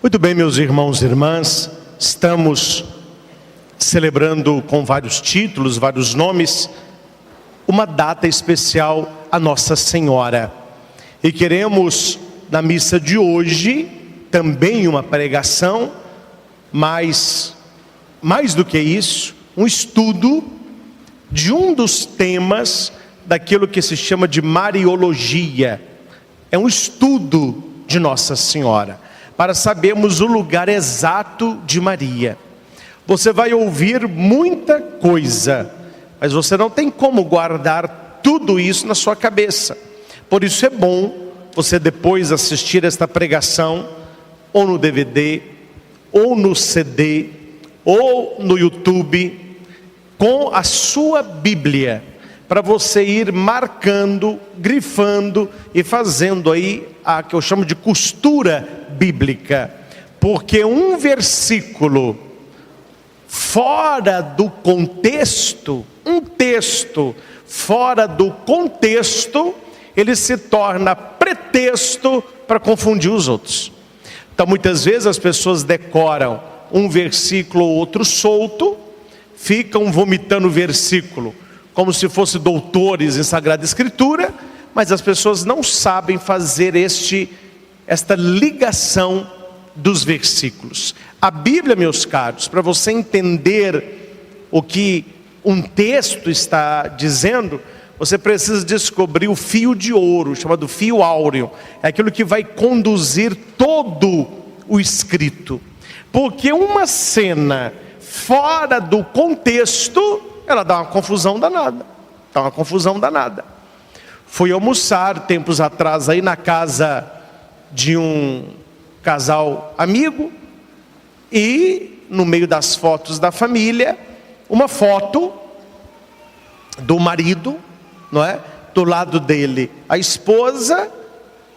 Muito bem, meus irmãos e irmãs, estamos celebrando com vários títulos, vários nomes, uma data especial a Nossa Senhora. E queremos, na missa de hoje, também uma pregação, mas mais do que isso, um estudo de um dos temas daquilo que se chama de Mariologia. É um estudo de Nossa Senhora, para sabermos o lugar exato de Maria. Você vai ouvir muita coisa, mas você não tem como guardar tudo isso na sua cabeça. Por isso é bom você depois assistir esta pregação, ou no DVD, ou no CD, ou no YouTube, com a sua Bíblia, para você ir marcando, grifando e fazendo aí a que eu chamo de costura bíblica. Porque um versículo fora do contexto, um texto fora do contexto, ele se torna pretexto para confundir os outros. Então muitas vezes as pessoas decoram um versículo ou outro solto, ficam vomitando o versículo como se fossem doutores em Sagrada Escritura, mas as pessoas não sabem fazer esta ligação dos versículos. A Bíblia, meus caros, para você entender o que um texto está dizendo, você precisa descobrir o fio de ouro, chamado fio áureo. É aquilo que vai conduzir todo o escrito. Porque uma cena fora do contexto, ela dá uma confusão danada. Fui almoçar tempos atrás aí na casa de um casal amigo, e no meio das fotos da família, uma foto do marido, não é? Do lado dele a esposa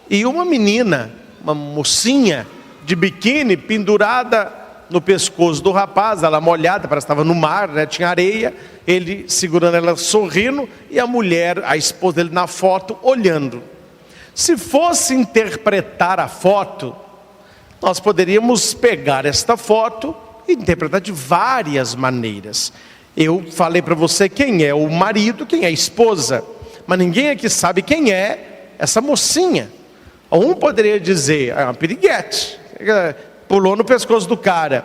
e uma menina, uma mocinha de biquíni pendurada no pescoço do rapaz, ela molhada, parece que estava no mar, né? Tinha areia, ele segurando ela sorrindo, e a mulher, a esposa dele na foto, olhando. Se fosse interpretar a foto, nós poderíamos pegar esta foto e interpretar de várias maneiras. Eu falei para você quem é o marido, quem é a esposa, mas ninguém aqui sabe quem é essa mocinha. Um poderia dizer, é uma piriguete, pulou no pescoço do cara.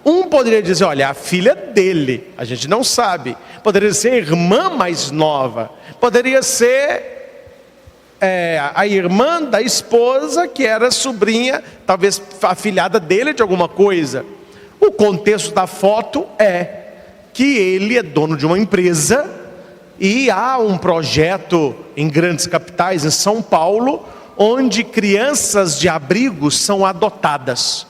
Um poderia dizer, olha, a filha dele, a gente não sabe. Poderia ser a irmã mais nova. Poderia ser a irmã da esposa, que era sobrinha, talvez afilhada dele de alguma coisa. O contexto da foto é que ele é dono de uma empresa, e há um projeto em grandes capitais, em São Paulo, onde crianças de abrigo são adotadas.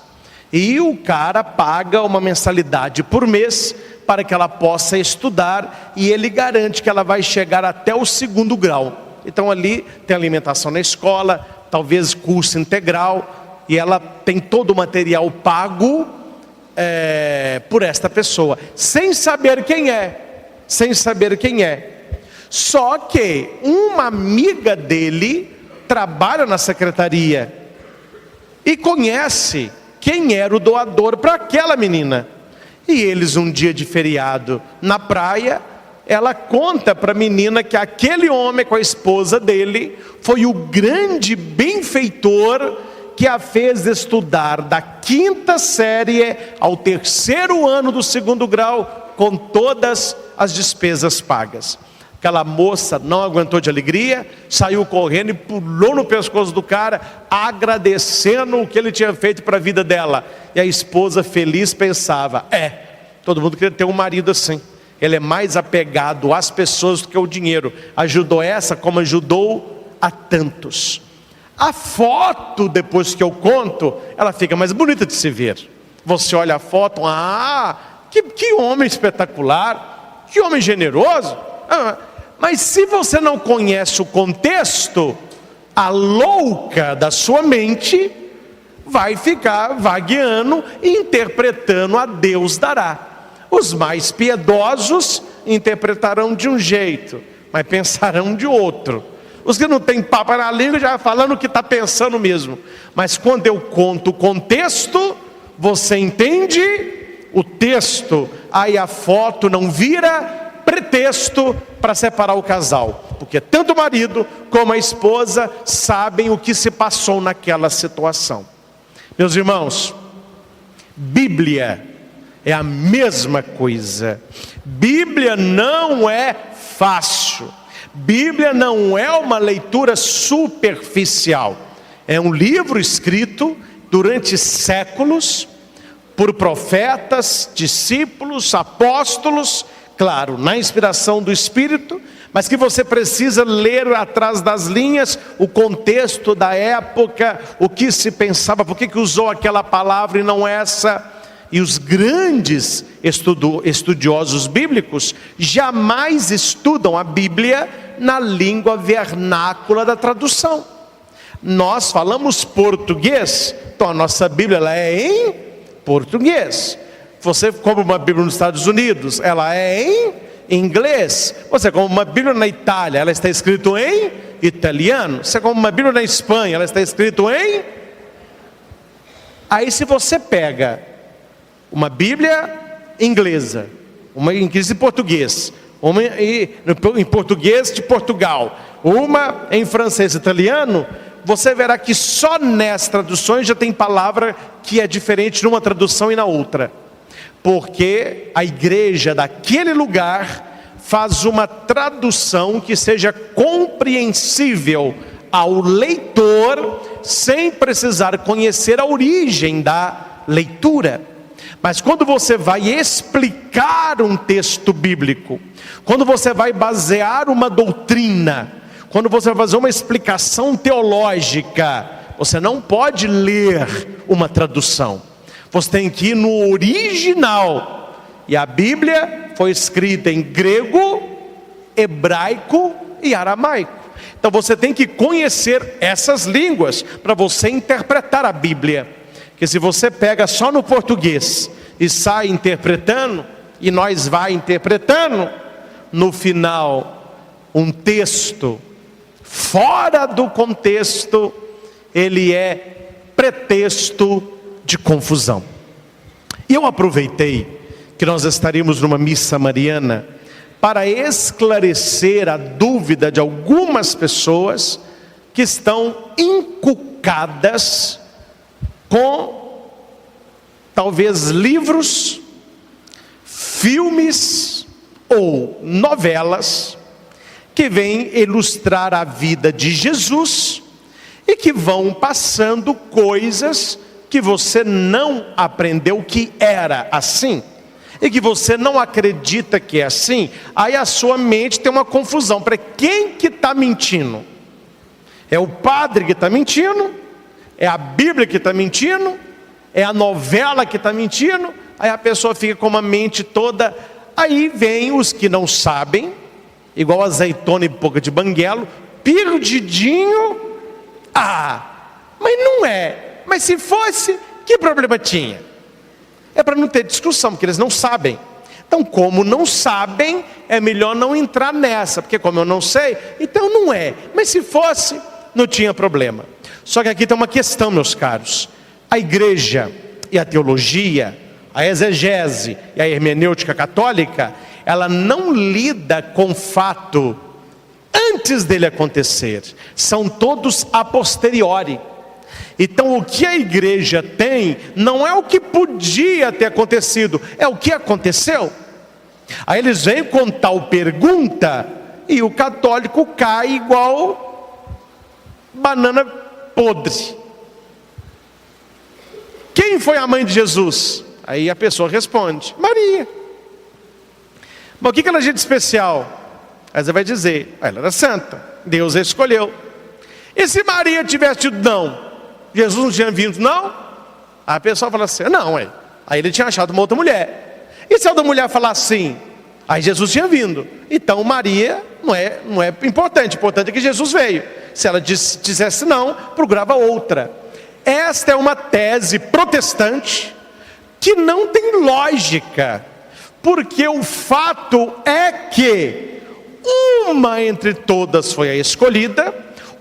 E o cara paga uma mensalidade por mês para que ela possa estudar, e ele garante que ela vai chegar até o 2º grau. Então ali tem alimentação na escola, talvez curso integral, e ela tem todo o material pago por esta pessoa, sem saber quem é. Só que uma amiga dele trabalha na secretaria e conhece quem era o doador para aquela menina. E eles, um dia de feriado na praia, ela conta para a menina que aquele homem com a esposa dele foi o grande benfeitor que a fez estudar da 5ª série ao 3º ano do 2º grau, com todas as despesas pagas. Aquela moça não aguentou de alegria, saiu correndo e pulou no pescoço do cara, agradecendo o que ele tinha feito para a vida dela. E a esposa feliz pensava, todo mundo queria ter um marido assim. Ele é mais apegado às pessoas do que ao dinheiro. Ajudou essa como ajudou a tantos. A foto, depois que eu conto, ela fica mais bonita de se ver. Você olha a foto, que homem espetacular, que homem generoso. Mas se você não conhece o contexto, a louca da sua mente vai ficar vagueando e interpretando a Deus dará. Os mais piedosos interpretarão de um jeito, mas pensarão de outro. Os que não têm papo na língua já falando o que está pensando mesmo. Mas quando eu conto o contexto, você entende o texto. Aí a foto não vira pretexto para separar o casal. Porque tanto o marido como a esposa sabem o que se passou naquela situação. Meus irmãos, Bíblia é a mesma coisa. Bíblia não é fácil. Bíblia não é uma leitura superficial. É um livro escrito durante séculos por profetas, discípulos, apóstolos, claro, na inspiração do Espírito, mas que você precisa ler atrás das linhas o contexto da época, o que se pensava, por que usou aquela palavra e não essa. E os grandes estudiosos bíblicos jamais estudam a Bíblia na língua vernácula da tradução. Nós falamos português, então a nossa Bíblia ela é em português. Você compra uma Bíblia nos Estados Unidos, ela é em inglês. Você compra uma Bíblia na Itália, ela está escrita em italiano. Você compra uma Bíblia na Espanha, ela está escrita em... Aí se você pega uma Bíblia inglesa, uma inglesa em português, uma em português de Portugal, uma em francês e italiano, você verá que só nessas traduções já tem palavra que é diferente numa tradução e na outra. Porque a igreja daquele lugar faz uma tradução que seja compreensível ao leitor, sem precisar conhecer a origem da leitura. Mas quando você vai explicar um texto bíblico, quando você vai basear uma doutrina, quando você vai fazer uma explicação teológica, você não pode ler uma tradução. Você tem que ir no original. E a Bíblia foi escrita em grego, hebraico e aramaico. Então você tem que conhecer essas línguas para você interpretar a Bíblia. Porque se você pega só no português e sai interpretando, e nós vai interpretando, no final, um texto fora do contexto, ele é pretexto de confusão. E eu aproveitei que nós estaríamos numa missa mariana para esclarecer a dúvida de algumas pessoas que estão encucadas com talvez livros, filmes ou novelas que vêm ilustrar a vida de Jesus e que vão passando coisas que você não aprendeu que era assim e que você não acredita que é assim. Aí a sua mente tem uma confusão. Para quem que está mentindo? É o padre que está mentindo? É a Bíblia que está mentindo? É a novela que está mentindo? Aí a pessoa fica com uma mente toda. Aí vem os que não sabem, igual azeitona e boca de banguelo, perdidinho. Mas não é. Mas se fosse, que problema tinha? É para não ter discussão, porque eles não sabem. Então, como não sabem, é melhor não entrar nessa, porque como eu não sei, então não é. Mas se fosse, não tinha problema. Só que aqui tem uma questão, meus caros. A igreja e a teologia, a exegese e a hermenêutica católica, ela não lida com o fato antes dele acontecer. São todos a posteriori. Então o que a igreja tem não é o que podia ter acontecido, é o que aconteceu. Aí eles vêm com tal pergunta e o católico cai igual banana podre. Quem foi a mãe de Jesus? Aí a pessoa responde: Maria. Mas o que ela tinha de especial? Aí você vai dizer: ela era santa, Deus a escolheu. E se Maria tivesse dito não, Jesus não tinha vindo, não? Aí a pessoa fala assim: não, aí ele tinha achado uma outra mulher. E se a outra mulher falar assim? Aí Jesus tinha vindo. Então Maria não é importante, importante é que Jesus veio. Se ela dissesse não, procurava outra. Esta é uma tese protestante que não tem lógica, porque o fato é que uma entre todas foi a escolhida,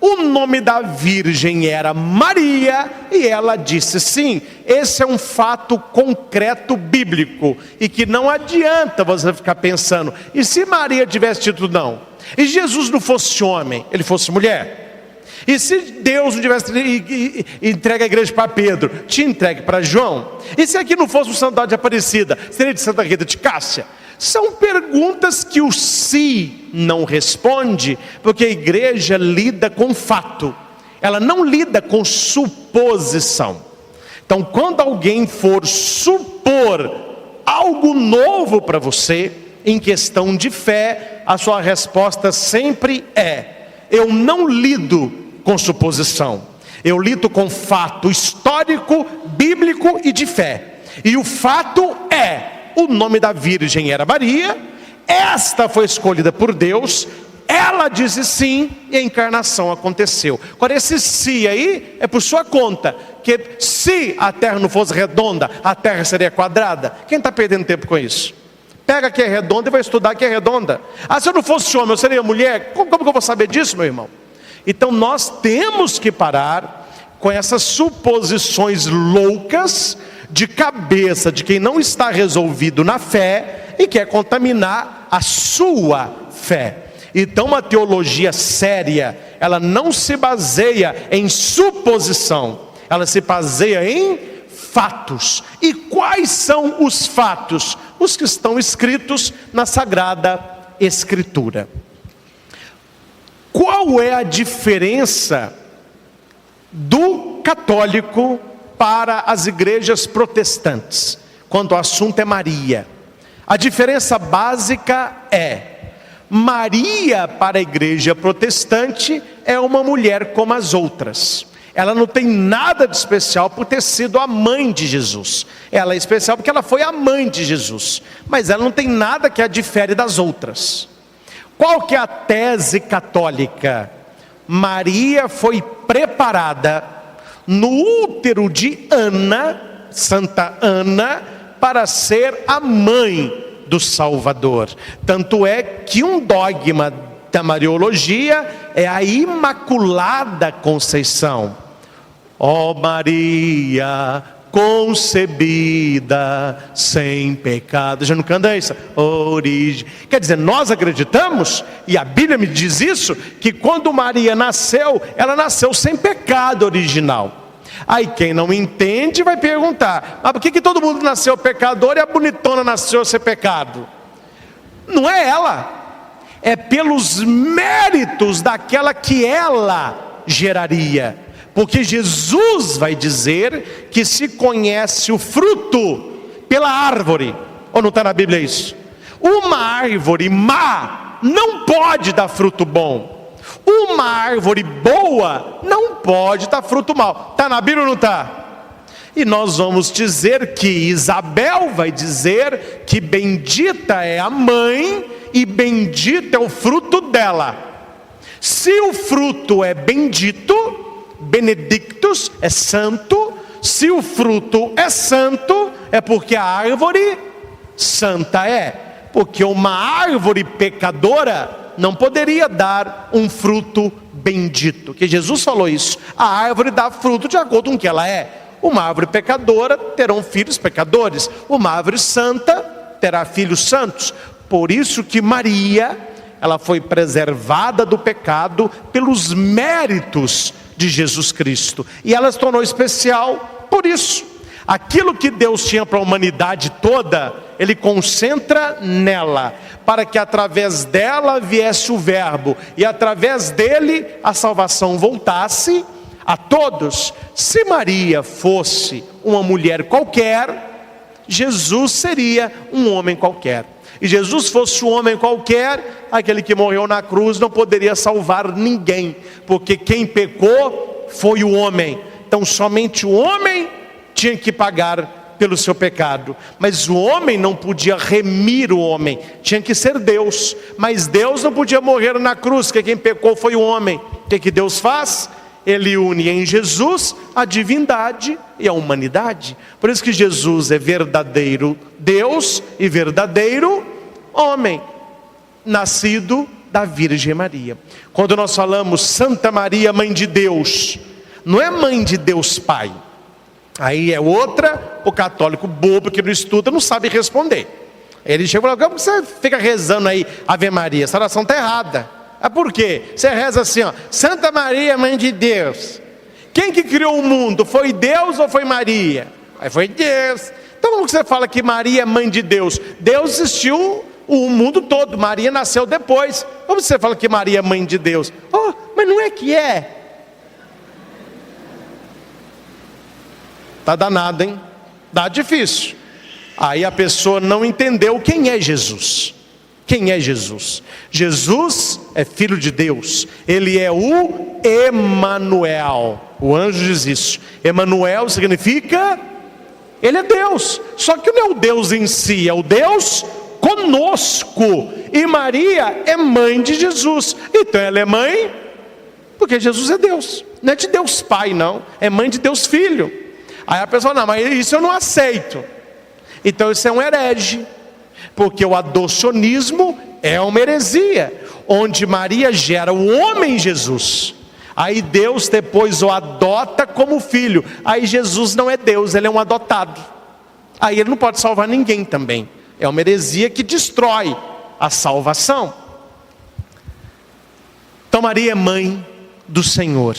o nome da virgem era Maria, e ela disse sim. Esse é um fato concreto bíblico, e que não adianta você ficar pensando, e se Maria tivesse dito não? E Jesus não fosse homem, ele fosse mulher? E se Deus não tivesse entregue a igreja para Pedro, te entregue para João? E se aqui não fosse o Santuário de Aparecida, seria de Santa Rita de Cássia? São perguntas que o se não responde, porque a igreja lida com fato, ela não lida com suposição. Então, quando alguém for supor algo novo para você, em questão de fé, a sua resposta sempre é: eu não lido com suposição, eu lido com fato histórico, bíblico e de fé. E o fato é: o nome da virgem era Maria, esta foi escolhida por Deus, ela disse sim, e a encarnação aconteceu. Agora esse se aí é por sua conta, que se a terra não fosse redonda, a terra seria quadrada. Quem está perdendo tempo com isso? Pega que é redonda e vai estudar que é redonda. Ah, se eu não fosse homem, eu seria mulher? Como que eu vou saber disso, meu irmão? Então nós temos que parar com essas suposições loucas de cabeça de quem não está resolvido na fé e quer contaminar a sua fé. Então uma teologia séria, ela não se baseia em suposição, ela se baseia em fatos. E quais são os fatos? Os que estão escritos na Sagrada Escritura. Qual é a diferença do católico para as igrejas protestantes quando o assunto é Maria? A diferença básica é: Maria para a igreja protestante é uma mulher como as outras. Ela não tem nada de especial por ter sido a mãe de Jesus. Ela é especial porque ela foi a mãe de Jesus, mas ela não tem nada que a difere das outras. Qual que é a tese católica? Maria foi preparada no útero de Ana, Santa Ana, para ser a mãe do Salvador. Tanto é que um dogma da Mariologia é a Imaculada Conceição. Ó Maria concebida sem pecado. Já não canta isso? Origem. Quer dizer, nós acreditamos, e a Bíblia me diz isso, que quando Maria nasceu, ela nasceu sem pecado original. Aí quem não entende vai perguntar: mas por que todo mundo nasceu pecador e a bonitona nasceu sem pecado? Não é ela, é pelos méritos daquela que ela geraria. Porque Jesus vai dizer que se conhece o fruto pela árvore. Ou não está na Bíblia isso? Uma árvore má não pode dar fruto bom. Uma árvore boa não pode dar fruto mau. Está na Bíblia ou não está? E nós vamos dizer que Isabel vai dizer que bendita é a mãe e bendito é o fruto dela. Se o fruto é bendito, benedictus é santo. Se o fruto é santo, é porque a árvore santa é. Porque uma árvore pecadora não poderia dar um fruto bendito, que Jesus falou isso. A árvore dá fruto de acordo com o que ela é. Uma árvore pecadora terão filhos pecadores, uma árvore santa terá filhos santos. Por isso que Maria, ela foi preservada do pecado pelos méritos de Jesus Cristo, e ela se tornou especial por isso. Aquilo que Deus tinha para a humanidade toda, Ele concentra nela, para que através dela viesse o verbo, e através dele a salvação voltasse a todos. Se Maria fosse uma mulher qualquer, Jesus seria um homem qualquer. E Jesus fosse um homem qualquer, aquele que morreu na cruz não poderia salvar ninguém, porque quem pecou foi o homem. Então somente o homem tinha que pagar pelo seu pecado, mas o homem não podia remir o homem, tinha que ser Deus. Mas Deus não podia morrer na cruz, porque quem pecou foi o homem. O que Deus faz? Ele une em Jesus a divindade e a humanidade. Por isso que Jesus é verdadeiro Deus e verdadeiro homem, nascido da Virgem Maria. Quando nós falamos Santa Maria, Mãe de Deus, não é Mãe de Deus Pai. Aí é outra, o católico bobo que não estuda não sabe responder. Ele chega e fala: como você fica rezando aí Ave Maria? Essa oração está errada. Por quê? Você reza assim, ó: Santa Maria, Mãe de Deus. Quem que criou o mundo? Foi Deus ou foi Maria? Aí foi Deus. Então como que você fala que Maria é Mãe de Deus? Deus existiu o mundo todo, Maria nasceu depois. Como você fala que Maria é Mãe de Deus? Oh, mas não é que é. Tá danado, hein? Dá difícil. Aí a pessoa não entendeu quem é Jesus. Quem é Jesus? Jesus é Filho de Deus. Ele é o Emanuel. O anjo diz isso. Emanuel significa Ele é Deus. Só que não é o Deus em si, é o Deus conosco. E Maria é mãe de Jesus. Então ela é mãe porque Jesus é Deus. Não é de Deus Pai, não. É mãe de Deus Filho. Aí a pessoa: não, mas isso eu não aceito. Então isso é um herege, porque o adocionismo é uma heresia, onde Maria gera o homem Jesus. Aí Deus depois o adota como filho. Aí Jesus não é Deus, ele é um adotado. Aí ele não pode salvar ninguém também. É uma heresia que destrói a salvação. Então Maria é mãe do Senhor,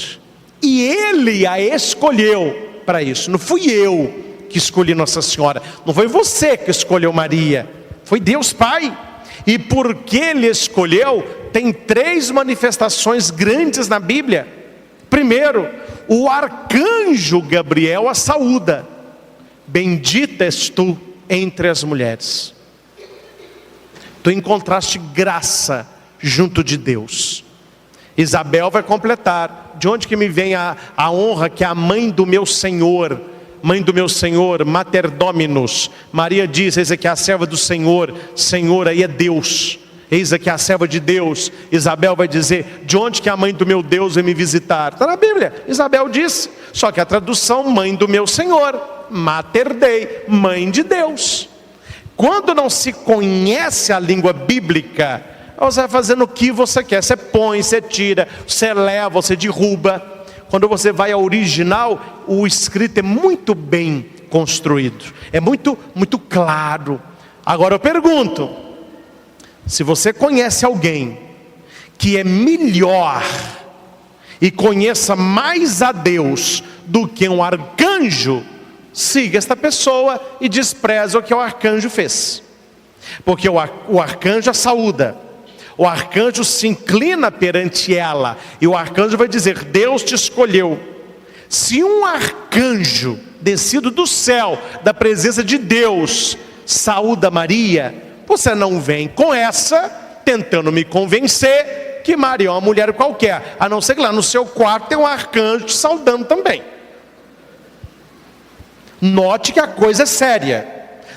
e Ele a escolheu para isso. Não fui eu que escolhi Nossa Senhora, não foi você que escolheu Maria, foi Deus Pai. E porque Ele escolheu, tem 3 manifestações grandes na Bíblia. Primeiro, o arcanjo Gabriel a saúda: bendita és tu entre as mulheres. Tu encontraste graça junto de Deus. Isabel vai completar: de onde que me vem a honra que a mãe do meu Senhor, mãe do meu Senhor, Mater Dominus. Maria diz: eis aqui a serva do Senhor. Senhor aí é Deus, eis aqui a serva de Deus. Isabel vai dizer: de onde que a mãe do meu Deus vem me visitar? Está na Bíblia, Isabel disse. Só que a tradução: mãe do meu Senhor, Mater Dei, mãe de Deus. Quando não se conhece a língua bíblica, você vai fazendo o que você quer. Você põe, você tira, você leva, você derruba. Quando você vai ao original, o escrito é muito bem construído, é muito claro. Agora eu pergunto: se você conhece alguém que é melhor e conheça mais a Deus do que um arcanjo, siga esta pessoa e despreza o que o arcanjo fez. Porque o arcanjo a saúda, o arcanjo se inclina perante ela, e o arcanjo vai dizer: Deus te escolheu. Se um arcanjo descido do céu, da presença de Deus, saúda Maria, você não vem com essa tentando me convencer que Maria é uma mulher qualquer, a não ser que lá no seu quarto tem um arcanjo te saudando também. Note que a coisa é séria,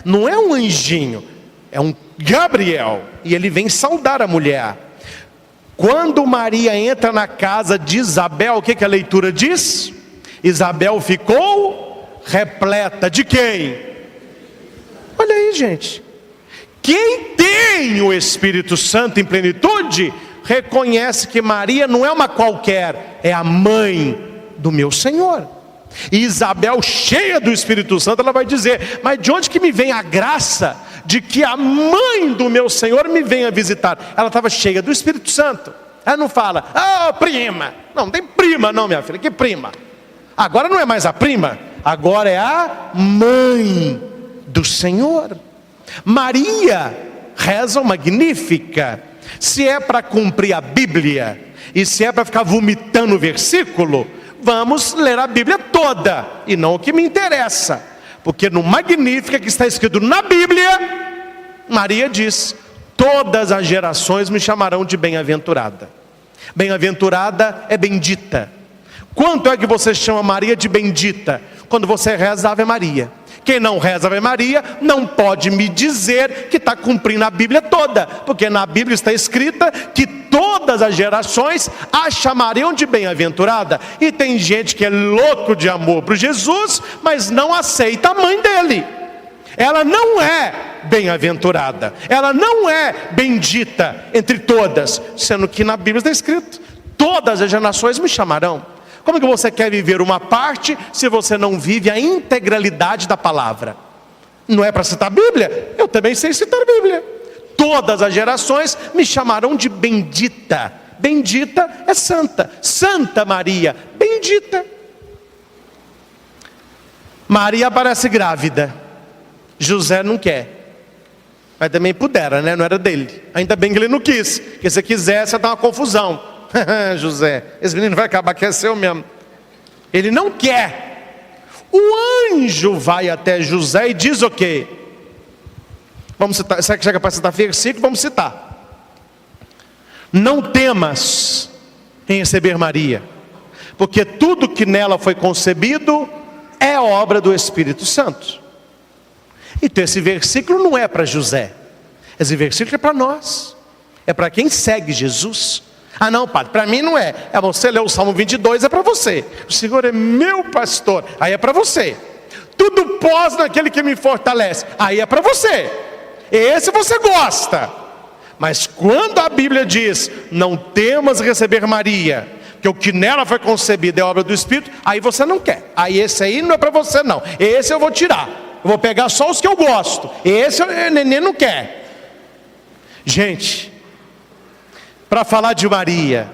não é um anjinho, é um Gabriel, e ele vem saudar a mulher. Quando Maria entra na casa de Isabel, o que a leitura diz? Isabel ficou repleta de quem? Olha aí, gente. Quem tem o Espírito Santo em plenitude, reconhece que Maria não é uma qualquer, é a mãe do meu Senhor. E Isabel, cheia do Espírito Santo, ela vai dizer: mas de onde que me vem a graça de que a mãe do meu Senhor me venha visitar? Ela estava cheia do Espírito Santo. Ela não fala: ah, prima. Não tem prima não, minha filha. Que prima? Agora não é mais a prima, agora é a mãe do Senhor. Maria reza o Magnífica. Se é para cumprir a Bíblia, e se é para ficar vomitando o versículo, vamos ler a Bíblia toda, e não o que me interessa. Porque no Magnífica, que está escrito na Bíblia, Maria diz: todas as gerações me chamarão de bem-aventurada. Bem-aventurada é bendita. Quanto é que você chama Maria de bendita? Quando você reza Ave Maria. Quem não reza Ave Maria não pode me dizer que está cumprindo a Bíblia toda, porque na Bíblia está escrita que todas as gerações a chamariam de bem-aventurada. E tem gente que é louco de amor por Jesus, mas não aceita a mãe dele. Ela não é bem-aventurada, ela não é bendita entre todas, sendo que na Bíblia está escrito: todas as gerações me chamarão. Como que você quer viver uma parte se você não vive a integralidade da palavra? Não é para citar a Bíblia? Eu também sei citar a Bíblia. Todas as gerações me chamarão de bendita. Bendita é santa. Santa Maria, bendita. Maria aparece grávida. José não quer. Mas também pudera, né? Não era dele. Ainda bem que ele não quis. Porque se quisesse, ia dar uma confusão. José, esse menino vai acabar que é seu mesmo. Ele não quer. O anjo vai até José e diz o quê? Vamos citar, será que chega para citar versículo? Vamos citar. Não temas em receber Maria, porque tudo que nela foi concebido é obra do Espírito Santo. Então esse versículo não é para José, esse versículo é para nós, é para quem segue Jesus. Ah não, padre, para mim não é. É você ler o Salmo 22, é para você. O Senhor é meu pastor, aí é para você. Tudo pós naquele que me fortalece, aí é para você. Esse você gosta. Mas quando a Bíblia diz: não temas receber Maria, que o que nela foi concebido é obra do Espírito, aí você não quer. Aí esse aí não é para você não. Esse eu vou tirar. Eu vou pegar só os que eu gosto. Esse o neném não quer. Gente, para falar de Maria,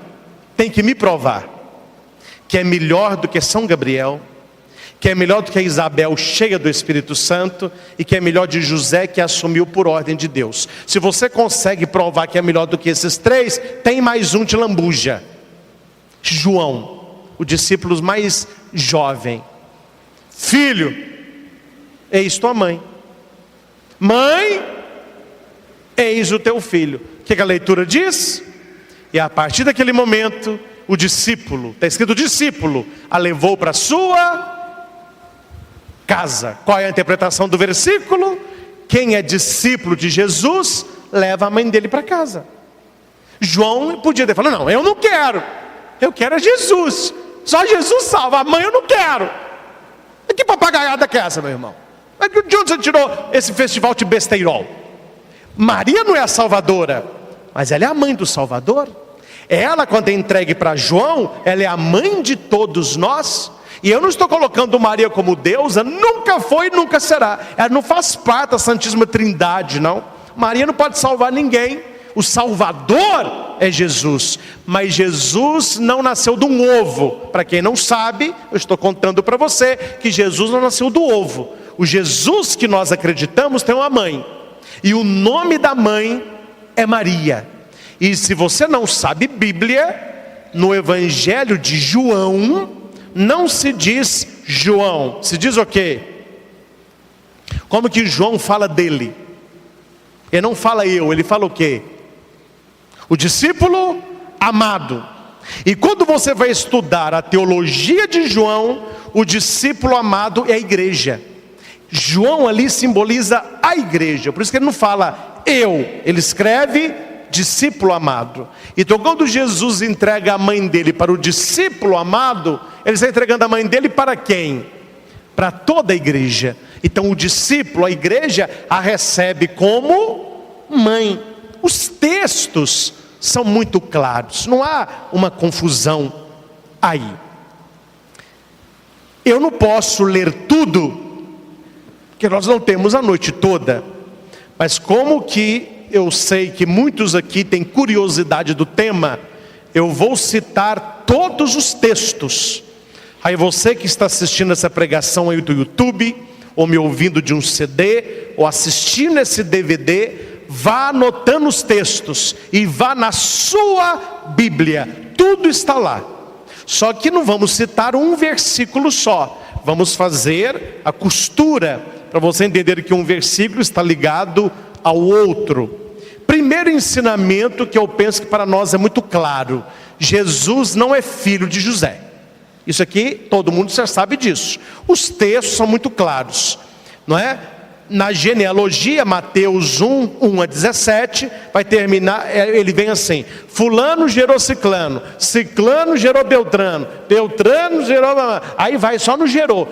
tem que me provar que é melhor do que São Gabriel, que é melhor do que a Isabel cheia do Espírito Santo, e que é melhor de José, que assumiu por ordem de Deus. Se você consegue provar que é melhor do que esses três, tem mais um de lambuja: João, o discípulo mais jovem. Filho, eis tua mãe. Mãe, eis o teu filho. O que a leitura diz? E a partir daquele momento, o discípulo, está escrito discípulo, a levou para a sua casa. Qual é a interpretação do versículo? Quem é discípulo de Jesus, leva a mãe dele para casa. João podia ter falado: não, eu não quero. Eu quero é Jesus. Só Jesus salva, a mãe eu não quero. Que papagaiada que é essa, meu irmão? De onde você tirou esse festival de besteirol? Maria não é a salvadora, mas ela é a mãe do Salvador. Ela, quando é entregue para João, ela é a mãe de todos nós. E eu não estou colocando Maria como deusa, nunca foi e nunca será. Ela não faz parte da Santíssima Trindade, não. Maria não pode salvar ninguém. O Salvador é Jesus. Mas Jesus não nasceu de um ovo. Para quem não sabe, eu estou contando para você que Jesus não nasceu do ovo. O Jesus que nós acreditamos tem uma mãe. E o nome da mãe é Maria. E se você não sabe Bíblia, no Evangelho de João não se diz João, se diz o quê? Como que João fala dele? Ele não fala eu, ele fala o quê? O discípulo amado. E quando você vai estudar a teologia de João, o discípulo amado é a igreja. João ali simboliza a igreja, por isso que ele não fala eu, ele escreve discípulo amado. Então quando Jesus entrega a mãe dele para o discípulo amado, ele está entregando a mãe dele para quem? Para toda a igreja. Então o discípulo, a igreja, a recebe como mãe. Os textos são muito claros, não há uma confusão aí. Eu não posso ler tudo, porque nós não temos a noite toda. Mas como que eu sei que muitos aqui têm curiosidade do tema, eu vou citar todos os textos. Aí você que está assistindo essa pregação aí do YouTube, ou me ouvindo de um CD, ou assistindo esse DVD, vá anotando os textos, e vá na sua Bíblia, tudo está lá. Só que não vamos citar um versículo só, vamos fazer a costura, para você entender que um versículo está ligado ao outro. Primeiro ensinamento que eu penso que para nós é muito claro: Jesus não é filho de José. Isso aqui todo mundo já sabe disso. Os textos são muito claros, não é? Na genealogia, Mateus 1 a 17, vai terminar, ele vem assim: fulano gerou ciclano, ciclano gerou Beltrano, Beltrano gerou, aí vai só no gerou,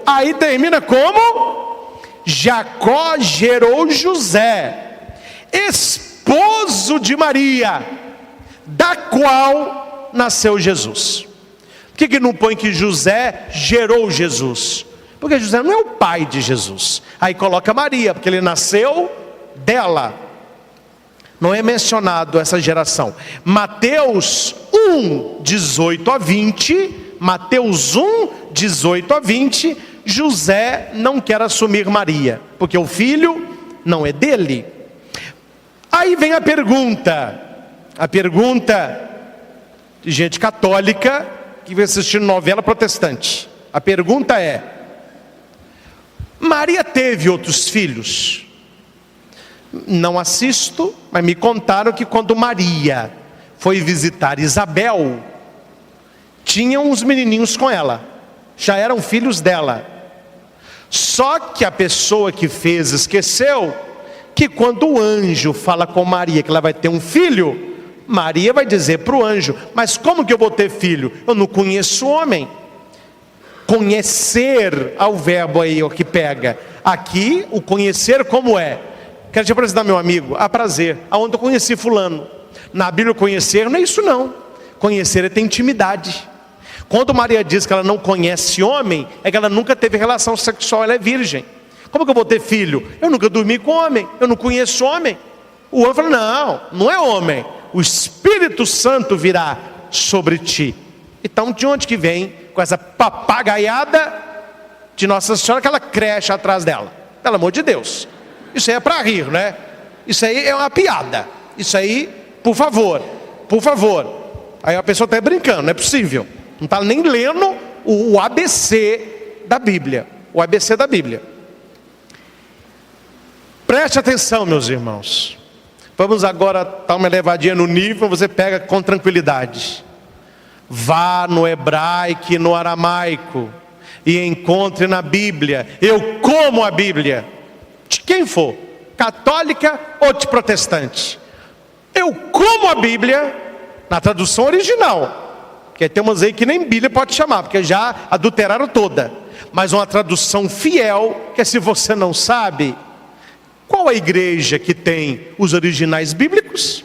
aí termina como? Jacó gerou José, esposo de Maria, da qual nasceu Jesus. Por que não põe que José gerou Jesus? Porque José não é o pai de Jesus. Aí coloca Maria, porque ele nasceu dela. Não é mencionado essa geração. Mateus 1, 18 a 20, Mateus 1, 18 a 20, José não quer assumir Maria, porque o filho não é dele. Aí vem a pergunta de gente católica que vem assistindo novela protestante. A pergunta é: Maria teve outros filhos? Não assisto, mas me contaram que quando Maria foi visitar Isabel, tinha uns menininhos com ela, já eram filhos dela. Só que a pessoa que fez esqueceu que quando o anjo fala com Maria que ela vai ter um filho, Maria vai dizer para o anjo: mas como que eu vou ter filho? Eu não conheço homem. Conhecer ao verbo aí, o que pega. Aqui, o conhecer como é? Quero te apresentar meu amigo, a prazer, aonde eu conheci fulano. Na Bíblia conhecer não é isso não. Conhecer é ter intimidade. Quando Maria diz que ela não conhece homem, é que ela nunca teve relação sexual, ela é virgem. Como que eu vou ter filho? Eu nunca dormi com homem, eu não conheço homem. O anjo fala: não é homem, o Espírito Santo virá sobre ti. Então de onde que vem com essa papagaiada de Nossa Senhora, aquela creche atrás dela? Pelo amor de Deus, isso aí é para rir, né? Isso aí é uma piada. Isso aí, por favor. Aí a pessoa está brincando, não é possível. Não está nem lendo o ABC da Bíblia. O ABC da Bíblia. Preste atenção, meus irmãos. Vamos agora dar uma elevadinha no nível, você pega com tranquilidade. Vá no hebraico e no aramaico e encontre na Bíblia. Eu como a Bíblia. De quem for, católica ou de protestante. Eu como a Bíblia na tradução original. Porque tem umas aí que nem Bíblia pode chamar, porque já adulteraram toda. Mas uma tradução fiel, que se você não sabe, qual a igreja que tem os originais bíblicos?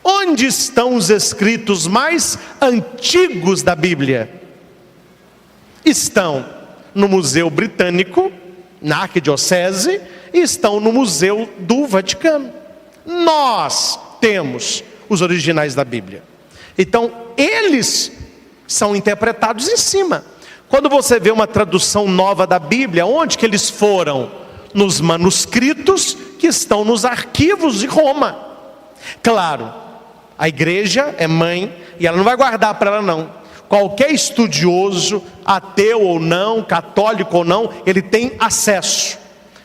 Onde estão os escritos mais antigos da Bíblia? Estão no Museu Britânico, na Arquidiocese, e estão no Museu do Vaticano. Nós temos os originais da Bíblia. Então, eles são interpretados em cima. Quando você vê uma tradução nova da Bíblia, onde que eles foram? Nos manuscritos que estão nos arquivos de Roma. Claro, a igreja é mãe e ela não vai guardar para ela não. Qualquer estudioso, ateu ou não, católico ou não, ele tem acesso.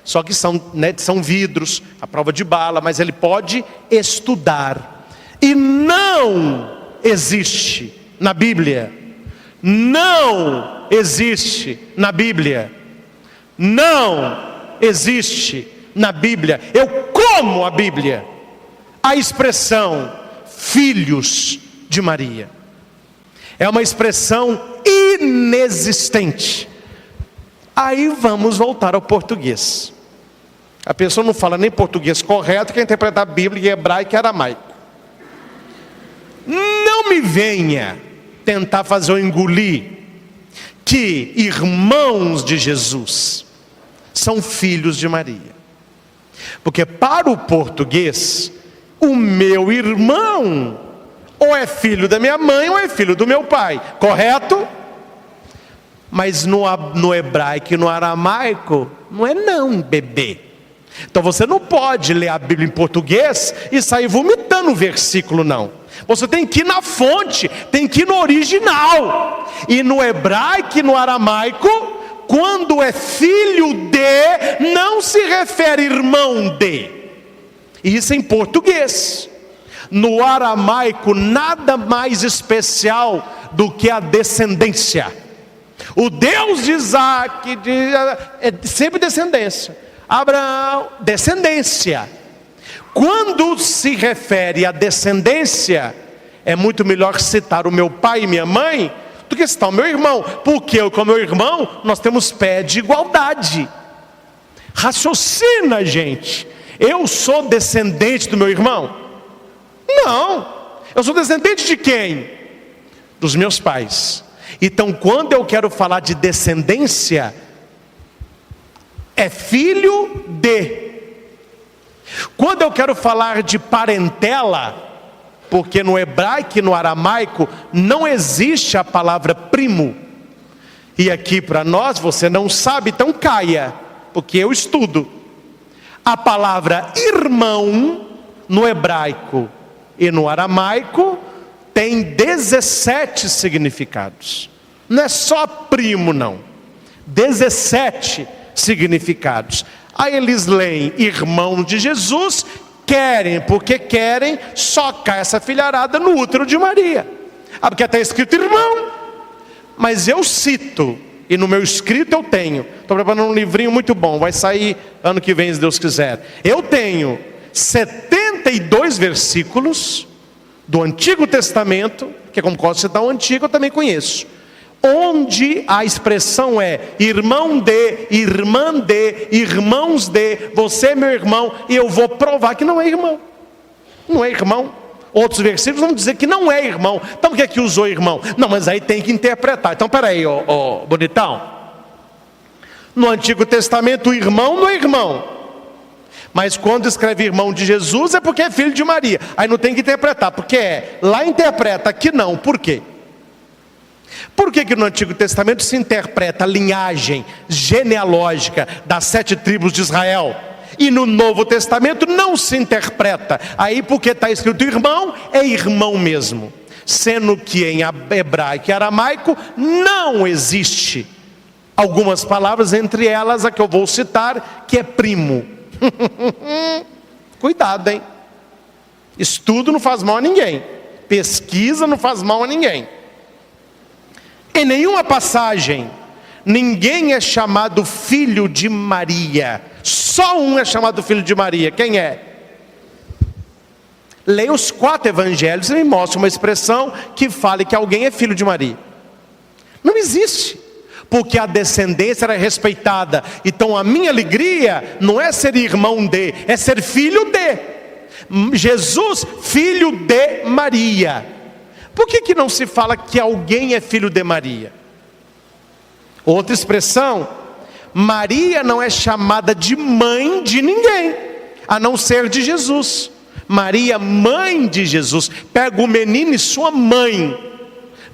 Só que são vidros, a prova de bala, mas ele pode estudar. E não existe na Bíblia. Não existe na Bíblia. Não existe na Bíblia. Eu como a Bíblia. A expressão filhos de Maria é uma expressão inexistente. Aí vamos voltar ao português. A pessoa não fala nem português correto, quer interpretar a Bíblia em hebraico e aramaico. Não me venha tentar fazer eu engolir que irmãos de Jesus são filhos de Maria. Porque para o português, o meu irmão ou é filho da minha mãe ou é filho do meu pai, correto? Mas no hebraico e no aramaico, não é não, bebê. Então você não pode ler a Bíblia em português e sair vomitando o versículo, não. Você tem que ir na fonte, tem que ir no original. E no hebraico e no aramaico, quando é filho de, não se refere irmão de. Isso em português. No aramaico, nada mais especial do que a descendência. O Deus de Isaac é sempre descendência. Abraão, descendência. Quando se refere à descendência, é muito melhor citar o meu pai e minha mãe do que citar o meu irmão. Porque eu com o meu irmão, nós temos pé de igualdade. Raciocina, gente. Eu sou descendente do meu irmão? Não. Eu sou descendente de quem? Dos meus pais. Então, quando eu quero falar de descendência, é filho de. Quando eu quero falar de parentela, porque no hebraico e no aramaico não existe a palavra primo. E aqui para nós, você não sabe, então caia, porque eu estudo. A palavra irmão, no hebraico e no aramaico, tem 17 significados. Não é só primo, não. 17 significados. Aí eles leem irmão de Jesus, querem, porque querem socar essa filharada no útero de Maria. Porque está escrito irmão. Mas eu cito, e no meu escrito eu tenho, estou preparando um livrinho muito bom, vai sair ano que vem, se Deus quiser. Eu tenho 72 versículos do Antigo Testamento, que é como posso citar o Antigo, eu também conheço, onde a expressão é irmão de, irmã de, irmãos de, você é meu irmão, e eu vou provar que não é irmão. Não é irmão. Outros versículos vão dizer que não é irmão. Então por que é que usou irmão? Não, mas aí tem que interpretar. Então peraí, ó bonitão. No Antigo Testamento o irmão não é irmão, mas quando escreve irmão de Jesus é porque é filho de Maria. Aí não tem que interpretar, porque é. Lá interpreta, aqui não. Por quê? Por que que no Antigo Testamento se interpreta a linhagem genealógica das 7 tribos de Israel? E no Novo Testamento não se interpreta. Aí porque está escrito irmão, é irmão mesmo. Sendo que em hebraico e aramaico não existe algumas palavras, entre elas a que eu vou citar, que é primo. Cuidado, hein? Estudo não faz mal a ninguém. Pesquisa não faz mal a ninguém. Em nenhuma passagem, ninguém é chamado filho de Maria. Só um é chamado filho de Maria. Quem é? Leia os 4 evangelhos e me mostra uma expressão que fale que alguém é filho de Maria. Não existe. Porque a descendência era respeitada. Então a minha alegria não é ser irmão de, é ser filho de. Jesus, filho de Maria. Por que não se fala que alguém é filho de Maria? Outra expressão, Maria não é chamada de mãe de ninguém, a não ser de Jesus. Maria, mãe de Jesus, pega o menino e sua mãe.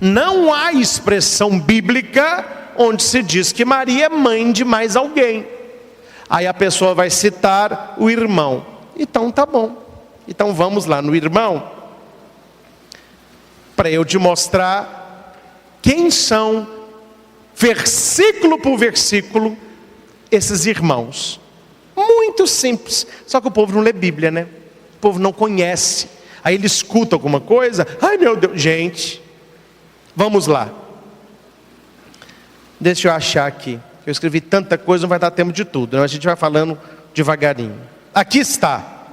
Não há expressão bíblica onde se diz que Maria é mãe de mais alguém. Aí a pessoa vai citar o irmão. Então tá bom. Então vamos lá no irmão, para eu te mostrar quem são, versículo por versículo, esses irmãos. Muito simples. Só que o povo não lê Bíblia, né? O povo não conhece. Aí ele escuta alguma coisa. Ai meu Deus, gente. Vamos lá. Deixa eu achar aqui. Eu escrevi tanta coisa, não vai dar tempo de tudo. A gente vai falando devagarinho. Aqui está.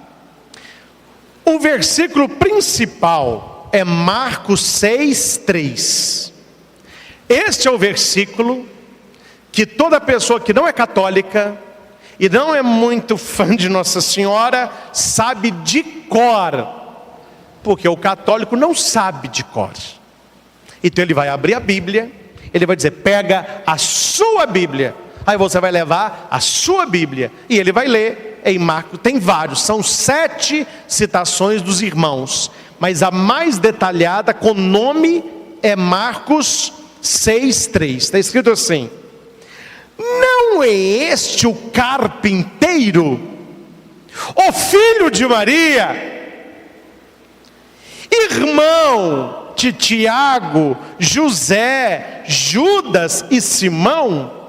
O versículo principal é Marcos 6:3. Este é o versículo que toda pessoa que não é católica e não é muito fã de Nossa Senhora sabe de cor, porque o católico não sabe de cor. Então ele vai abrir a Bíblia, ele vai dizer, pega a sua Bíblia, aí você vai levar a sua Bíblia, e ele vai ler em Marcos. Tem vários, são 7 citações dos irmãos, mas a mais detalhada com nome é Marcos 6:3. Está escrito assim: não é este o carpinteiro, o filho de Maria, irmão de Tiago, José, Judas e Simão?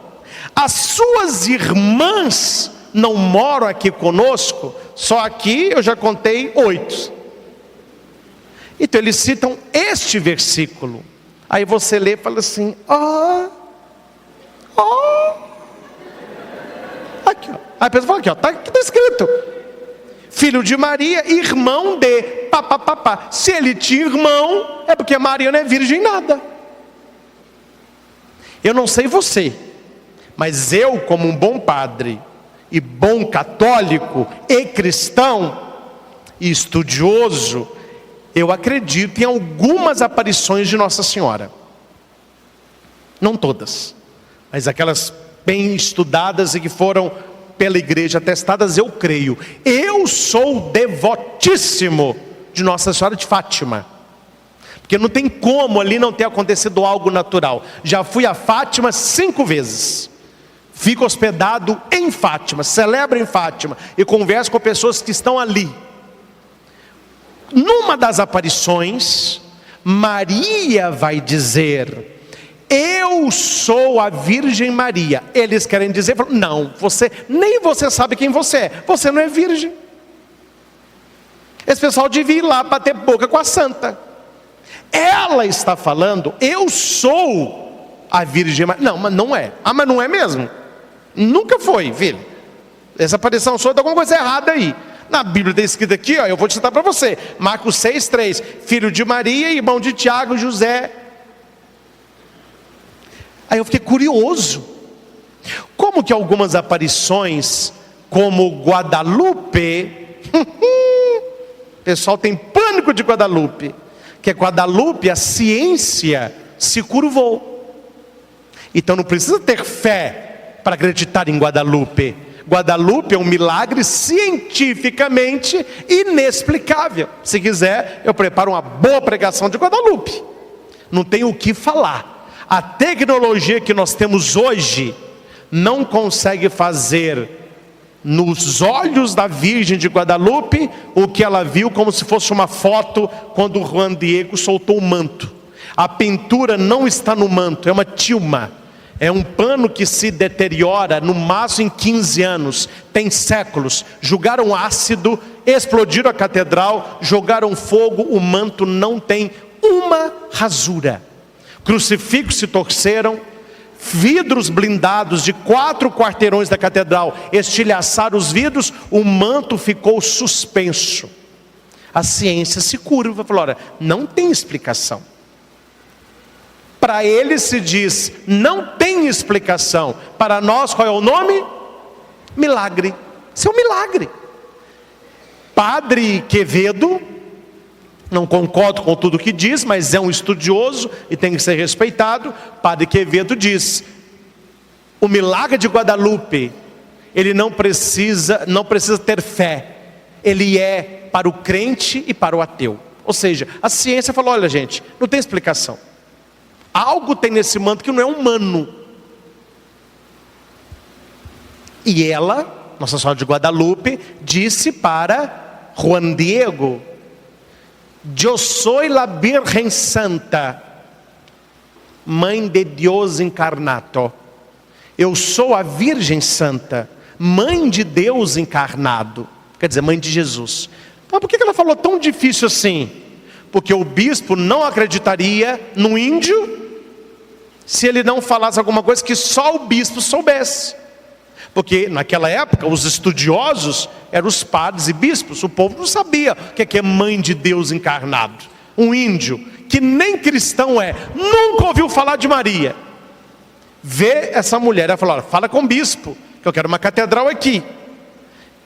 As suas irmãs não moram aqui conosco? Só aqui eu já contei 8. Então eles citam este versículo. Aí você lê e fala assim, aqui, ó. Aí a pessoa fala aqui, ó, tá escrito, filho de Maria, irmão de papapá. Se ele tinha irmão, é porque Maria não é virgem nada. Eu não sei você, mas eu, como um bom padre e bom católico e cristão e estudioso, eu acredito em algumas aparições de Nossa Senhora. Não todas, mas aquelas bem estudadas e que foram pela igreja atestadas, eu creio. Eu sou devotíssimo de Nossa Senhora de Fátima, porque não tem como ali não ter acontecido algo natural. Já fui a Fátima 5 vezes, fico hospedado em Fátima, celebro em Fátima e converso com pessoas que estão ali. Numa das aparições, Maria vai dizer: eu sou a Virgem Maria. Eles querem dizer, não, nem você sabe quem você não é virgem. Esse pessoal devia ir lá bater boca com a santa. Ela está falando, eu sou a Virgem Maria. Não, mas não é. Ah, mas não é mesmo? Nunca foi, filho. Essa aparição sua, tem alguma coisa errada aí. Na Bíblia está escrito aqui, ó, eu vou te citar para você, Marcos 6,3, filho de Maria, irmão de Tiago e José. Aí eu fiquei curioso, como que algumas aparições, como Guadalupe, o pessoal tem pânico de Guadalupe, que é Guadalupe, a ciência se curvou. Então não precisa ter fé para acreditar em Guadalupe. Guadalupe é um milagre cientificamente inexplicável. Se quiser, eu preparo uma boa pregação de Guadalupe. Não tem o que falar. A tecnologia que nós temos hoje não consegue fazer nos olhos da Virgem de Guadalupe o que ela viu como se fosse uma foto quando o Juan Diego soltou o manto. A pintura não está no manto, é uma tilma. É um pano que se deteriora no máximo em 15 anos, tem séculos. Jogaram ácido, explodiram a catedral, jogaram fogo, o manto não tem uma rasura. Crucifixos se torceram, vidros blindados de 4 quarteirões da catedral estilhaçaram os vidros, o manto ficou suspenso. A ciência se curva, falou, olha, não tem explicação. Para eles se diz, não tem explicação. Para nós, qual é o nome? Milagre. Isso é um milagre. Padre Quevedo, não concordo com tudo que diz, mas é um estudioso e tem que ser respeitado. Padre Quevedo diz, o milagre de Guadalupe, ele não precisa ter fé. Ele é para o crente e para o ateu. Ou seja, a ciência falou, olha gente, não tem explicação. Algo tem nesse manto que não é humano. E ela, Nossa Senhora de Guadalupe, disse para Juan Diego, eu sou a Virgem Santa, Mãe de Deus encarnado. Eu sou a Virgem Santa, Mãe de Deus encarnado. Quer dizer, Mãe de Jesus. Mas por que ela falou tão difícil assim? Porque o bispo não acreditaria no índio se ele não falasse alguma coisa que só o bispo soubesse. Porque naquela época os estudiosos eram os padres e bispos. O povo não sabia o que é Mãe de Deus encarnado. Um índio que nem cristão nunca ouviu falar de Maria, vê essa mulher, ela falou, fala com o bispo, que eu quero uma catedral aqui.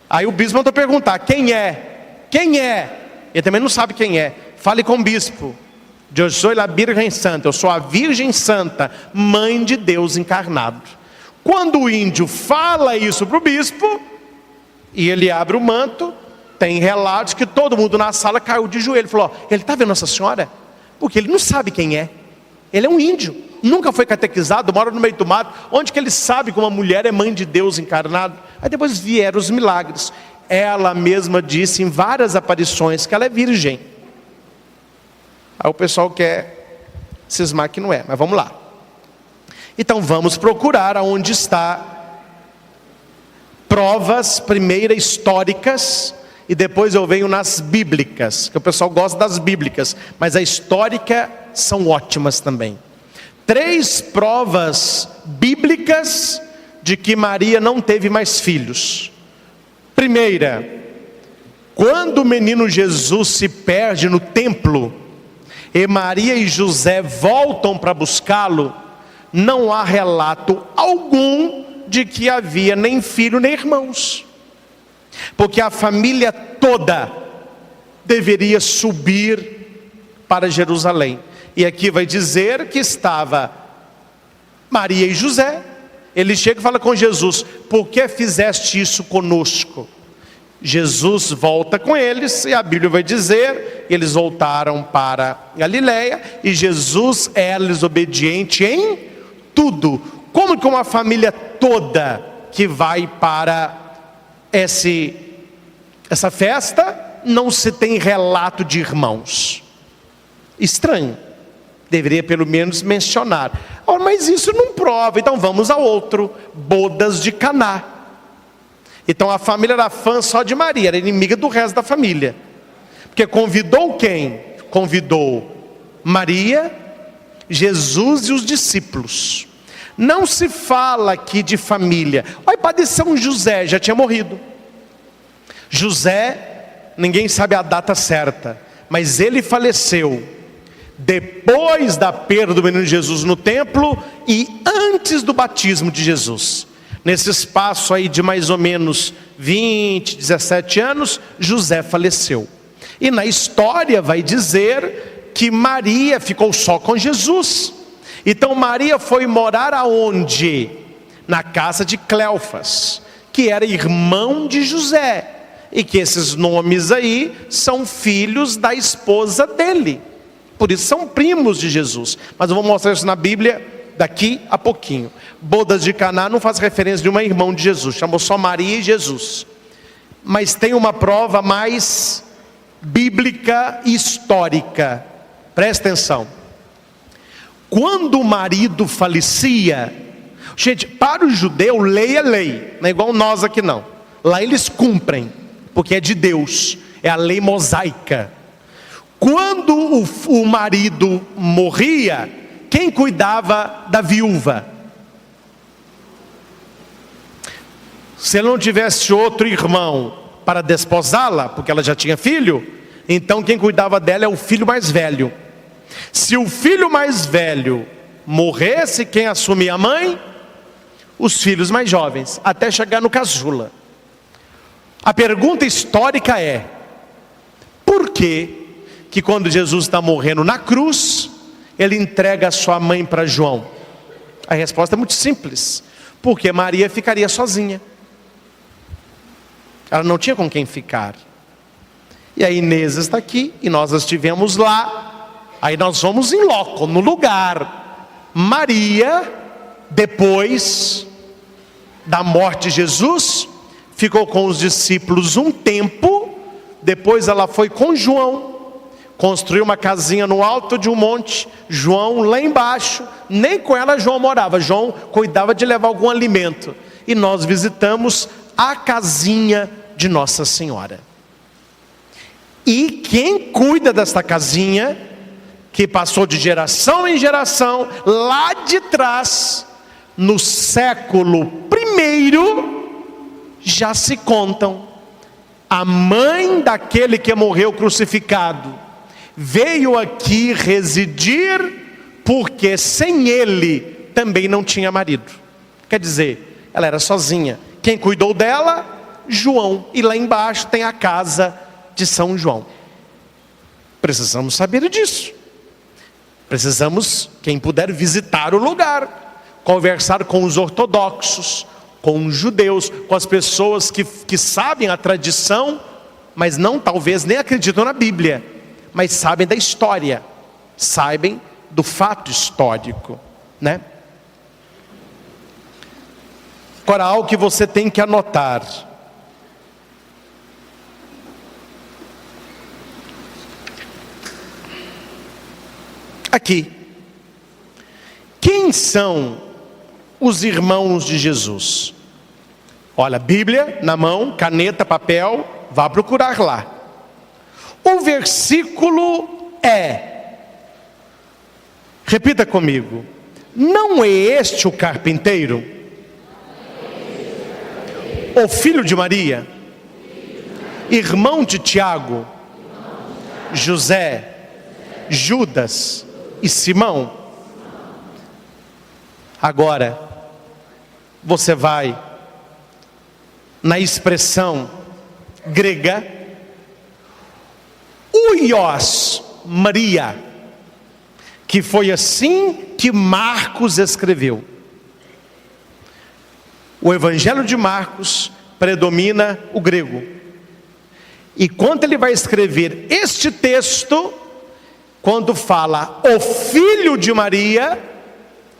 Aí o bispo mandou perguntar, quem é? Quem é? Ele também não sabe quem é. Fale com o bispo. Eu sou a Virgem Santa, eu sou a Virgem Santa, Mãe de Deus encarnado. Quando o índio fala isso para o bispo, e ele abre o manto, tem relatos que todo mundo na sala caiu de joelho. Falou, ele está vendo Nossa Senhora? Porque ele não sabe quem é. Ele é um índio, nunca foi catequizado, mora no meio do mato. Onde que ele sabe que uma mulher é Mãe de Deus encarnado? Aí depois vieram os milagres. Ela mesma disse em várias aparições que ela é virgem. Aí o pessoal quer cismar que não é, mas vamos lá. Então vamos procurar aonde está provas, primeiro históricas, e depois eu venho nas bíblicas, que o pessoal gosta das bíblicas, mas a histórica são ótimas também. 3 provas bíblicas de que Maria não teve mais filhos. Primeira, quando o menino Jesus se perde no templo, e Maria e José voltam para buscá-lo, não há relato algum de que havia nem filho nem irmãos, porque a família toda deveria subir para Jerusalém. E aqui vai dizer que estava Maria e José. Ele chega e fala com Jesus: por que fizeste isso conosco? Jesus volta com eles, e a Bíblia vai dizer, eles voltaram para Galileia, e Jesus era-lhes obediente em tudo. Como que uma família toda que vai para essa festa, não se tem relato de irmãos? Estranho, deveria pelo menos mencionar. Oh, mas isso não prova, então vamos a outro, bodas de Caná. Então a família era fã só de Maria, era inimiga do resto da família, porque convidou quem? Convidou Maria, Jesus e os discípulos. Não se fala aqui de família. Olha, padre São José já tinha morrido. José, ninguém sabe a data certa, mas ele faleceu depois da perda do menino Jesus no templo e antes do batismo de Jesus. Nesse espaço aí de mais ou menos 20, 17 anos, José faleceu. E na história vai dizer que Maria ficou só com Jesus. Então Maria foi morar aonde? Na casa de Cleofas, que era irmão de José, e que esses nomes aí são filhos da esposa dele, por isso são primos de Jesus. Mas eu vou mostrar isso na Bíblia daqui a pouquinho. Bodas de Caná não faz referência de uma irmã de Jesus, chamou só Maria e Jesus. Mas tem uma prova mais bíblica e histórica. Presta atenção. Quando o marido falecia, gente, para o judeu lei é lei, não é igual nós aqui não. Lá eles cumprem, porque é de Deus, é a lei mosaica. Quando o marido morria, quem cuidava da viúva? Se ele não tivesse outro irmão para desposá-la, porque ela já tinha filho, então quem cuidava dela é o filho mais velho. Se o filho mais velho morresse, quem assumia a mãe? Os filhos mais jovens, até chegar no caçula. A pergunta histórica é: por que quando Jesus está morrendo na cruz, ele entrega a sua mãe para João? A resposta é muito simples: porque Maria ficaria sozinha, ela não tinha com quem ficar. E a Inês está aqui, e nós estivemos lá. Aí nós vamos em loco, no lugar. Maria, depois da morte de Jesus, ficou com os discípulos um tempo. Depois ela foi com João, construiu uma casinha no alto de um monte, João lá embaixo. Nem com ela João morava, João cuidava de levar algum alimento. E nós visitamos a casinha de Nossa Senhora. E quem cuida desta casinha, que passou de geração em geração, lá de trás, no século I, já se contam. A mãe daquele que morreu crucificado veio aqui residir, porque sem ele também não tinha marido. Quer dizer, ela era sozinha. Quem cuidou dela? João. E lá embaixo tem a casa de São João. Precisamos saber disso. Precisamos, quem puder, visitar o lugar, conversar com os ortodoxos, com os judeus, com as pessoas que sabem a tradição, mas não, talvez, nem acreditam na Bíblia, mas sabem da história, sabem do fato histórico, né? Agora, algo que você tem que anotar. Aqui, quem são os irmãos de Jesus? Olha, Bíblia na mão, caneta, papel, vá procurar lá. O versículo é, repita comigo: não é este o carpinteiro? O filho de Maria, irmão de Tiago, José, Judas e Simão? Agora, você vai na expressão grega huios Maria, que foi assim que Marcos escreveu. O Evangelho de Marcos predomina o grego. E quando ele vai escrever este texto, quando fala o filho de Maria,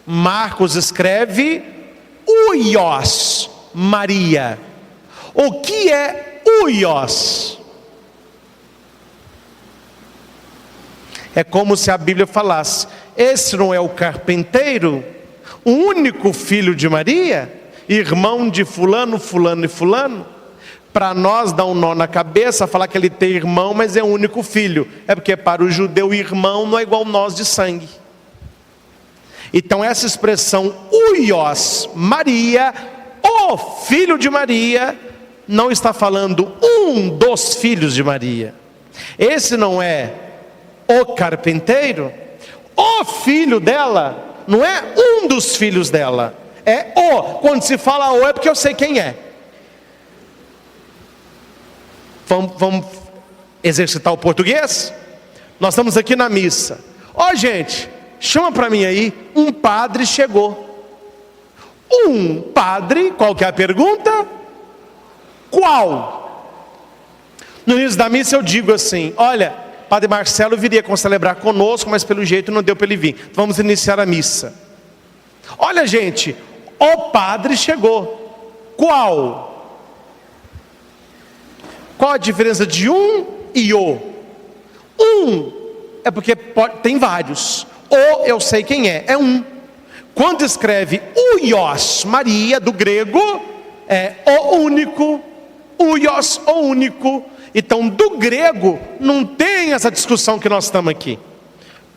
Marcos escreve huios Maria. O que é huios? É como se a Bíblia falasse: esse não é o carpinteiro, o único filho de Maria, irmão de fulano, fulano e fulano? Para nós dá um nó na cabeça falar que ele tem irmão, mas é o único filho. É porque para o judeu irmão não é igual nós de sangue. Então essa expressão huios Maria, o filho de Maria, não está falando um dos filhos de Maria. Esse não é o carpinteiro. O filho dela não é um dos filhos dela, é o. Quando se fala o é porque eu sei quem é. Vamos exercitar o português? Nós estamos aqui na missa. Ó, gente, chama para mim aí, um padre chegou. Um padre, qual que é a pergunta? Qual? No início da missa eu digo assim: olha, Padre Marcelo viria celebrar conosco, mas pelo jeito não deu para ele vir. Vamos iniciar a missa. Olha, gente, o padre chegou. Qual? Qual a diferença de um e o? Um é porque tem vários. O eu sei quem é um. Quando escreve huios Maria, do grego, é o único. Huios, o único. Então, do grego, não tem essa discussão que nós estamos aqui,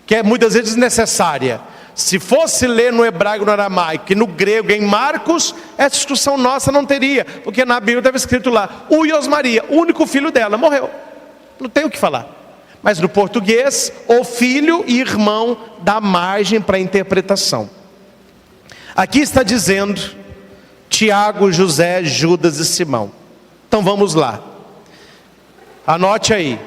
que é muitas vezes desnecessária. Se fosse ler no hebraico, no aramaico e no grego, em Marcos, essa discussão nossa não teria, porque na Bíblia estava escrito lá, huios Maria, o único filho dela, morreu. Não tem o que falar. Mas no português, o filho e irmão dá margem para interpretação. Aqui está dizendo Tiago, José, Judas e Simão. Então vamos lá. Anote aí.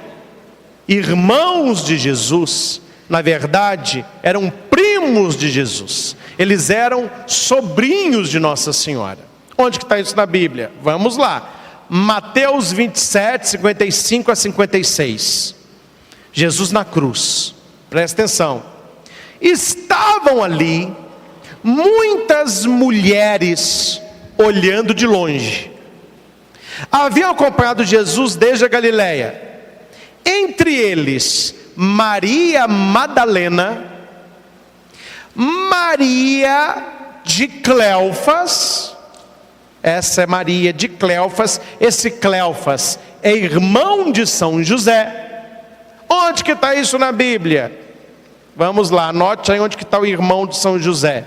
Irmãos de Jesus, na verdade, eram primos de Jesus. Eles eram sobrinhos de Nossa Senhora. Onde que está isso na Bíblia? Vamos lá. Mateus 27, 55 a 56. Jesus na cruz. Presta atenção. Estavam ali muitas mulheres olhando de longe. Haviam acompanhado Jesus desde a Galileia. Entre eles, Maria Madalena, Maria de Cleofas. Essa é Maria de Cleofas. Esse Cleofas é irmão de São José. Onde que está isso na Bíblia? Vamos lá, anote aí onde que está o irmão de São José.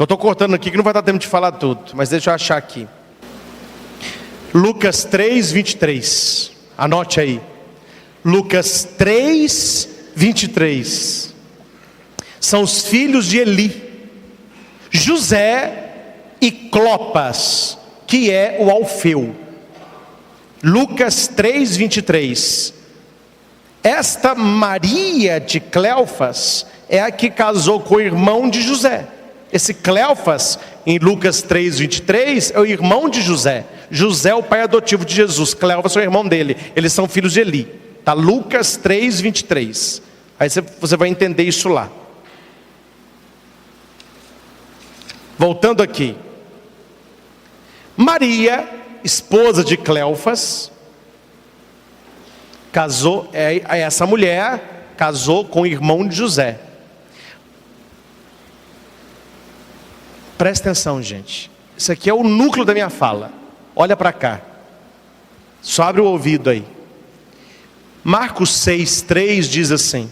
Eu estou cortando aqui que não vai dar tempo de falar tudo, mas deixa eu achar aqui. Lucas 3, 23. Anote aí. Lucas 3, 23. São os filhos de Eli, José e Clopas, que é o Alfeu. Lucas 3, 23. Esta Maria de Cleofas é a que casou com o irmão de José. Esse Cleofas, em Lucas 3, 23, é o irmão de José. José é o pai adotivo de Jesus. Cleofas é o irmão dele. Eles são filhos de Eli. Está Lucas 3, 23. Aí você vai entender isso lá. Voltando aqui. Maria, esposa de Cleofas, casou, essa mulher casou com o irmão de José. Presta atenção, gente. Isso aqui é o núcleo da minha fala. Olha para cá. Só abre o ouvido aí. Marcos 6, 3 diz assim: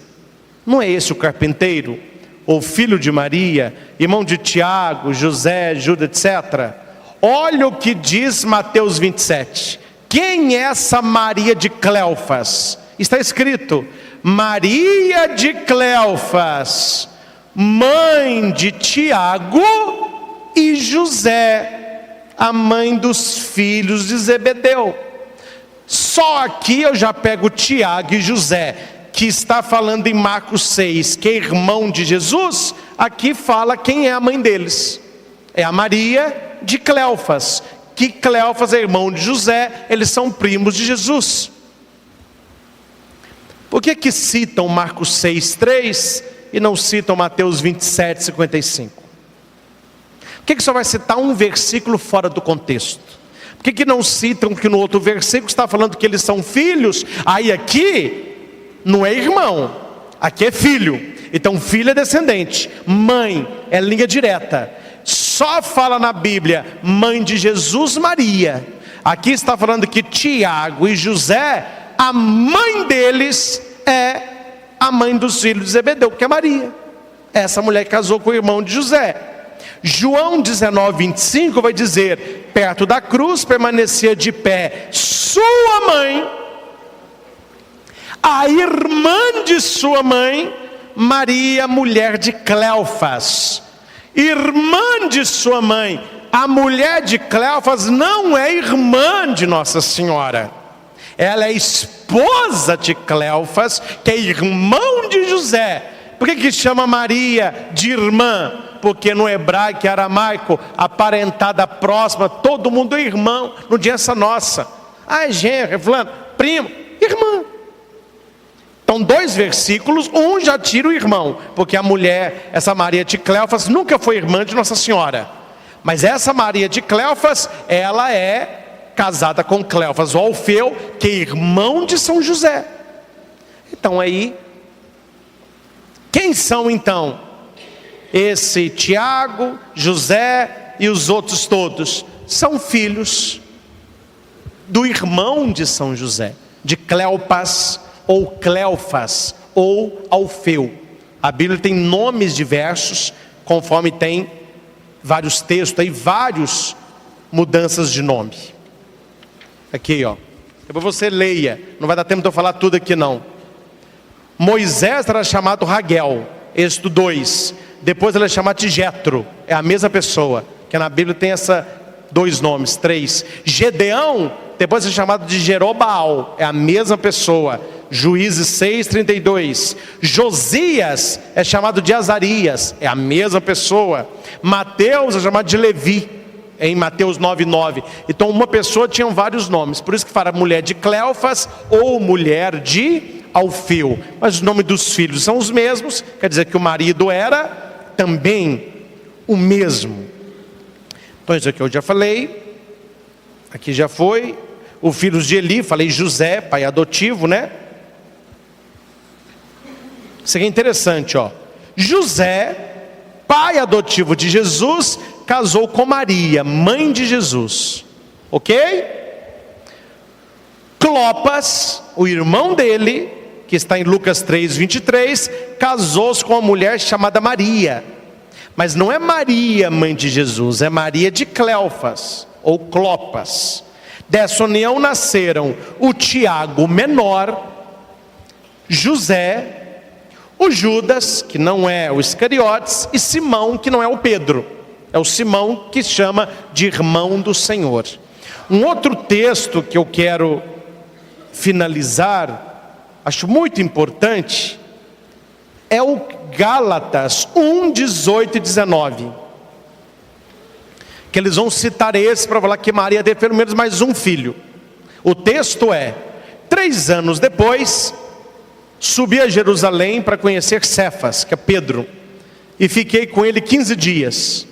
não é esse o carpinteiro, ou filho de Maria, irmão de Tiago, José, Judas, etc. Olha o que diz Mateus 27. Quem é essa Maria de Cleofas? Está escrito: Maria de Cleofas, mãe de Tiago e José, a mãe dos filhos de Zebedeu. Só aqui eu já pego Tiago e José, que está falando em Marcos 6, que é irmão de Jesus. Aqui fala quem é a mãe deles. É a Maria de Cleofas, que Cleofas é irmão de José, eles são primos de Jesus. Por que citam Marcos 6:3 e não citam Mateus 27:55? Por que só vai citar um versículo fora do contexto? Por que não citam que no outro versículo está falando que eles são filhos? Aí aqui não é irmão, aqui é filho. Então filho é descendente, mãe é linha direta. Só fala na Bíblia mãe de Jesus, Maria. Aqui está falando que Tiago e José, a mãe deles é a mãe dos filhos de Zebedeu, que é Maria. Essa mulher casou com o irmão de José. João 19:25 vai dizer: perto da cruz permanecia de pé sua mãe, a irmã de sua mãe, Maria, mulher de Cleofas. Irmã de sua mãe. A mulher de Cleofas não é irmã de Nossa Senhora. Ela é esposa de Cleofas, que é irmão de José. Por que chama Maria de irmã? Porque no hebraico e aramaico, a parentada próxima, todo mundo é irmão. Não tinha essa nossa. Ah, é genro, é fulano, primo, irmã. Então 2 versículos, um já tira o irmão, porque a mulher, essa Maria de Cleofas, nunca foi irmã de Nossa Senhora. Mas essa Maria de Cleofas, ela é casada com Cleofas, o Alfeu, que é irmão de São José. Então aí, quem são então? Esse Tiago, José e os outros todos, são filhos do irmão de São José, de Cleopas, ou Cleofas, ou Alfeu. A Bíblia tem nomes diversos, conforme tem vários textos aí, várias mudanças de nome. Aqui ó, depois você leia, não vai dar tempo de eu falar tudo aqui não. Moisés era chamado Raguel, Êxodo 2. Depois ele é chamado de Jetro, é a mesma pessoa, que na Bíblia tem 2 nomes, 3. Gedeão, depois é chamado de Jerobaal, é a mesma pessoa. Juízes 6:32. Josias é chamado de Azarias, é a mesma pessoa. Mateus é chamado de Levi, em Mateus 9:9. Então uma pessoa tinha vários nomes, por isso que fala mulher de Cleofas ou mulher de Alfeu. Mas os nomes dos filhos são os mesmos, quer dizer que o marido era também o mesmo. Então isso aqui eu já falei, aqui já foi. Os filhos de Eli, falei José, pai adotivo, né? Isso aqui é interessante, ó. José, pai adotivo de Jesus, casou com Maria, mãe de Jesus. Ok? Clopas, o irmão dele, que está em Lucas 3:23, casou-se com uma mulher chamada Maria. Mas não é Maria, mãe de Jesus, é Maria de Cleofas, ou Clopas. Dessa união nasceram o Tiago menor, José, o Judas, que não é o Iscariotes, e Simão, que não é o Pedro. É o Simão que chama de irmão do Senhor. Um outro texto que eu quero finalizar, acho muito importante, é o Gálatas 1:18 e 19. Que eles vão citar esse para falar que Maria teve pelo menos mais um filho. O texto é: 3 anos depois, subi a Jerusalém para conhecer Cefas, que é Pedro, e fiquei com ele 15 dias.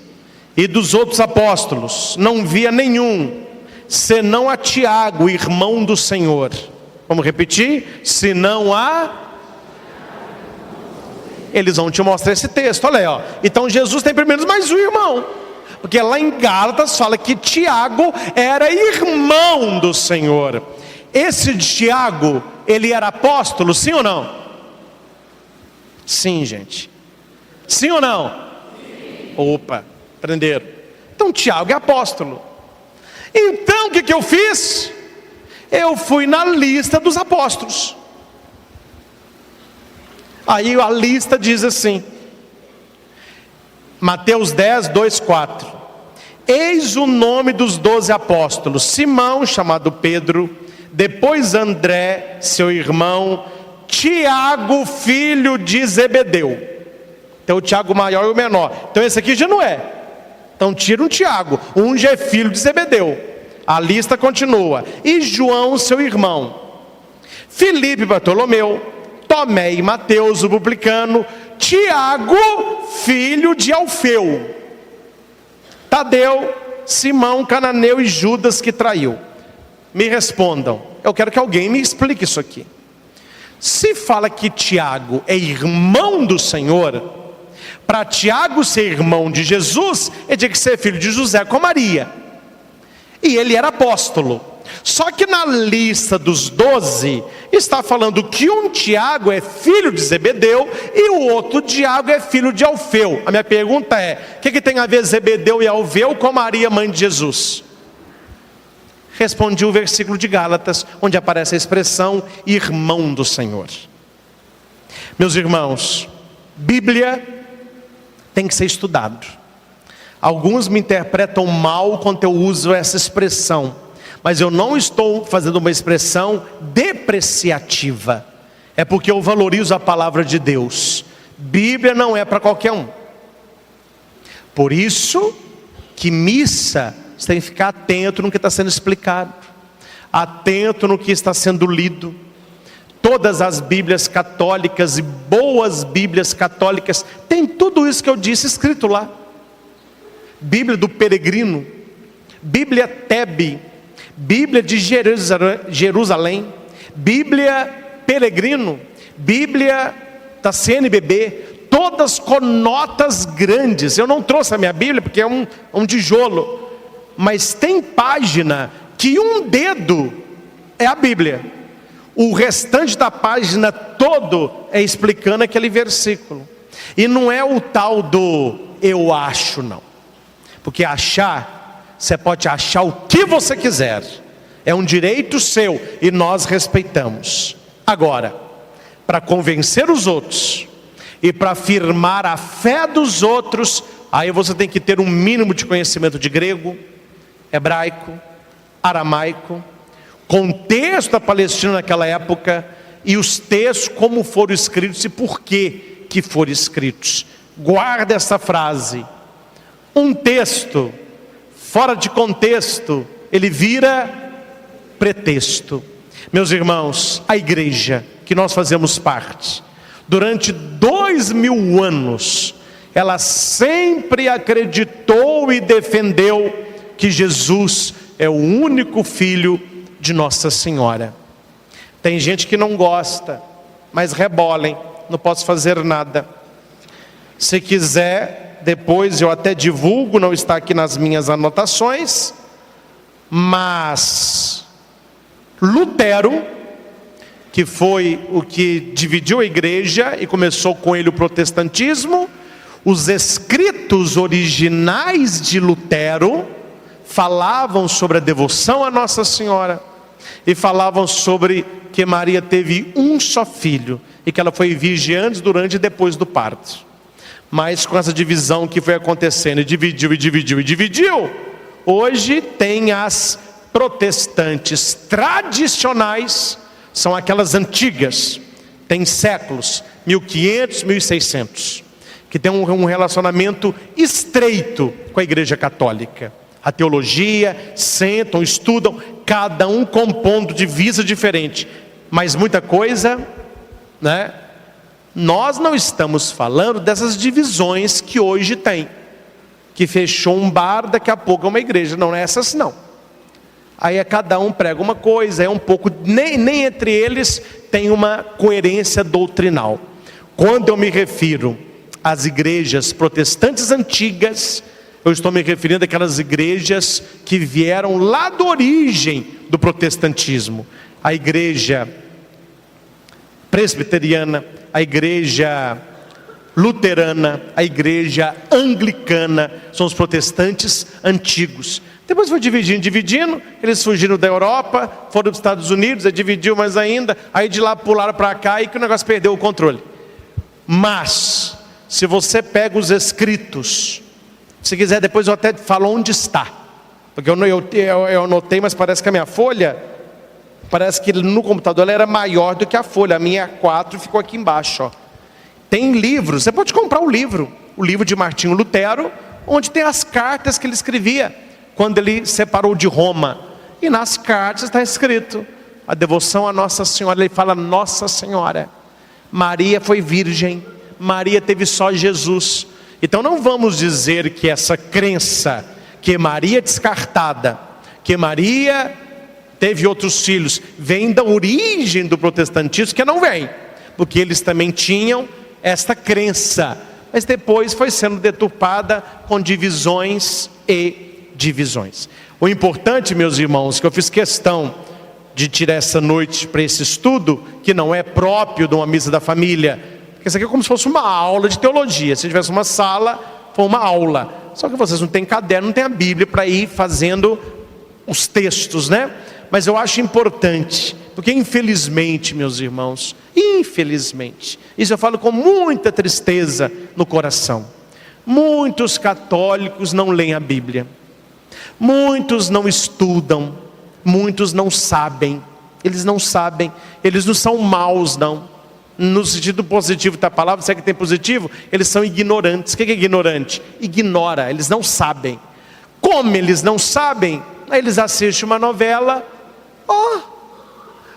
E dos outros apóstolos não via nenhum, senão a Tiago, irmão do Senhor. Vamos repetir? Senão a... Eles vão te mostrar esse texto, olha aí, ó. Então Jesus tem pelo menos mais um irmão, porque lá em Gálatas fala que Tiago era irmão do Senhor. Esse Tiago, ele era apóstolo, sim ou não? Sim, gente. Sim ou não? Sim. Opa, aprenderam. Então Tiago é apóstolo. Então o que eu fiz? Eu fui na lista dos apóstolos. Aí a lista diz assim: Mateus 10, 2, 4. Eis o nome dos 12 apóstolos: Simão, chamado Pedro, depois André, seu irmão, Tiago, filho de Zebedeu. Então o Tiago maior e o menor. Então esse aqui já não é. Então tira um Tiago, um já é filho de Zebedeu. A lista continua. E João, seu irmão, Filipe e Bartolomeu, Tomé e Mateus, o publicano, Tiago, filho de Alfeu, Tadeu, Simão, cananeu e Judas, que traiu. Me respondam, eu quero que alguém me explique isso aqui. Se fala que Tiago é irmão do Senhor, para Tiago ser irmão de Jesus, ele tinha que ser filho de José com Maria. E ele era apóstolo. Só que na lista dos 12, está falando que um Tiago é filho de Zebedeu e o outro Tiago é filho de Alfeu. A minha pergunta é, o que tem a ver Zebedeu e Alfeu com Maria, mãe de Jesus? Respondi o versículo de Gálatas, onde aparece a expressão irmão do Senhor. Meus irmãos, Bíblia tem que ser estudado. Alguns me interpretam mal quando eu uso essa expressão, mas eu não estou fazendo uma expressão depreciativa. É porque eu valorizo a palavra de Deus. Bíblia não é para qualquer um. Por isso que missa, você tem que ficar atento no que está sendo explicado, atento no que está sendo lido. Todas as Bíblias católicas e boas Bíblias católicas tem tudo isso que eu disse escrito lá. Bíblia do peregrino, Bíblia Tebe, Bíblia de Jerusalém, Bíblia peregrino, Bíblia da CNBB, todas com notas grandes. Eu não trouxe a minha Bíblia porque é um tijolo, mas tem página que um dedo é a Bíblia, o restante da página todo é explicando aquele versículo. E não é o tal do eu acho, não, porque achar, você pode achar o que você quiser, é um direito seu e nós respeitamos. Agora, para convencer os outros e para afirmar a fé dos outros, aí você tem que ter um mínimo de conhecimento de grego, hebraico, aramaico, contexto da Palestina naquela época e os textos como foram escritos e por que foram escritos. Guarda essa frase: um texto fora de contexto, ele vira pretexto. Meus irmãos, a igreja que nós fazemos parte, durante 2000 anos, ela sempre acreditou e defendeu que Jesus é o único Filho de Nossa Senhora. Tem gente que não gosta, mas rebolem, não posso fazer nada. Se quiser, depois eu até divulgo, não está aqui nas minhas anotações, mas Lutero, que foi o que dividiu a igreja e começou com ele o protestantismo, os escritos originais de Lutero falavam sobre a devoção a Nossa Senhora e falavam sobre que Maria teve um só filho e que ela foi virgem antes, durante e depois do parto. Mas com essa divisão que foi acontecendo, e dividiu, hoje tem as protestantes tradicionais, são aquelas antigas, tem séculos, 1500, 1600, que tem um relacionamento estreito com a igreja católica. A teologia, sentam, estudam, cada um com um ponto de vista diferente, mas muita coisa, né? Nós não estamos falando dessas divisões que hoje tem, que fechou um bar, daqui a pouco é uma igreja. Não é essas não. Aí cada um prega uma coisa, é um pouco, nem entre eles tem uma coerência doutrinal. Quando eu me refiro às igrejas protestantes antigas, eu estou me referindo àquelas igrejas que vieram lá da origem do protestantismo. A igreja presbiteriana, a igreja luterana, a igreja anglicana, são os protestantes antigos. Depois foi dividindo, eles fugiram da Europa, foram para os Estados Unidos, aí dividiu mais ainda, aí de lá pularam para cá e que o negócio perdeu o controle. Mas se você pega os escritos, se quiser depois eu até falo onde está, porque eu anotei, mas parece que a minha folha, parece que no computador ela era maior do que a folha, a minha A4 ficou aqui embaixo, ó. Tem livros, você pode comprar o livro de Martinho Lutero, onde tem as cartas que ele escrevia, quando ele separou de Roma, e nas cartas está escrito, a devoção a Nossa Senhora, ele fala Nossa Senhora, Maria foi virgem, Maria teve só Jesus. Então não vamos dizer que essa crença, que Maria descartada, que Maria teve outros filhos, vem da origem do protestantismo, que não vem, porque eles também tinham esta crença, mas depois foi sendo deturpada com divisões e divisões. O importante, meus irmãos, que eu fiz questão de tirar essa noite para esse estudo, que não é próprio de uma missa da família, porque isso aqui é como se fosse uma aula de teologia. Se tivesse uma sala, foi uma aula. Só que vocês não têm caderno, não têm a Bíblia para ir fazendo os textos, né? Mas eu acho importante, porque infelizmente, meus irmãos, infelizmente, isso eu falo com muita tristeza no coração, muitos católicos não leem a Bíblia, muitos não estudam, muitos não sabem, eles não são maus não, no sentido positivo da palavra, se é que tem positivo, eles são ignorantes. O que é ignorante? Ignora, eles não sabem. Como eles não sabem, aí eles assistem uma novela,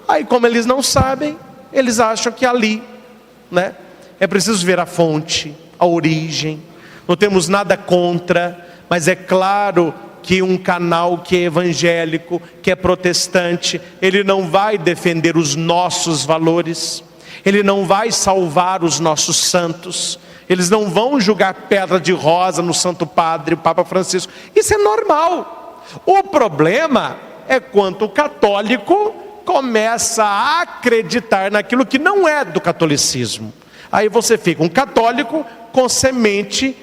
aí como eles não sabem, eles acham que ali, né, é preciso ver a fonte, a origem. Não temos nada contra, mas é claro que um canal que é evangélico, que é protestante, ele não vai defender os nossos valores, ele não vai salvar os nossos santos, eles não vão jogar pedra de rosa no Santo Padre, o Papa Francisco. Isso é normal. O problema é quando o católico começa a acreditar naquilo que não é do catolicismo. Aí você fica um católico com semente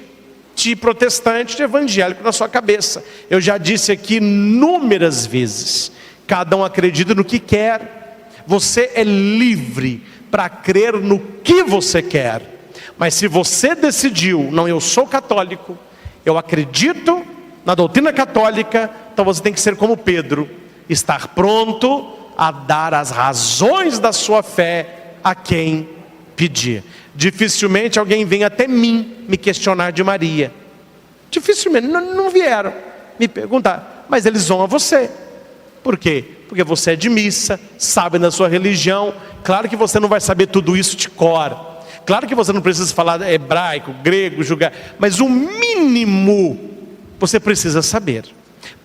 de protestante, de evangélico na sua cabeça. Eu já disse aqui inúmeras vezes, cada um acredita no que quer. Você é livre para crer no que você quer. Mas se você decidiu, não, eu sou católico, eu acredito na doutrina católica, então você tem que ser como Pedro, estar pronto a dar as razões da sua fé a quem pedir. Dificilmente alguém vem até mim me questionar de Maria. Dificilmente, não vieram me perguntar, mas eles vão a você. Por quê? Porque você é de missa, sabe da sua religião. Claro que você não vai saber tudo isso de cor, claro que você não precisa falar hebraico, grego, julgar, mas o mínimo você precisa saber.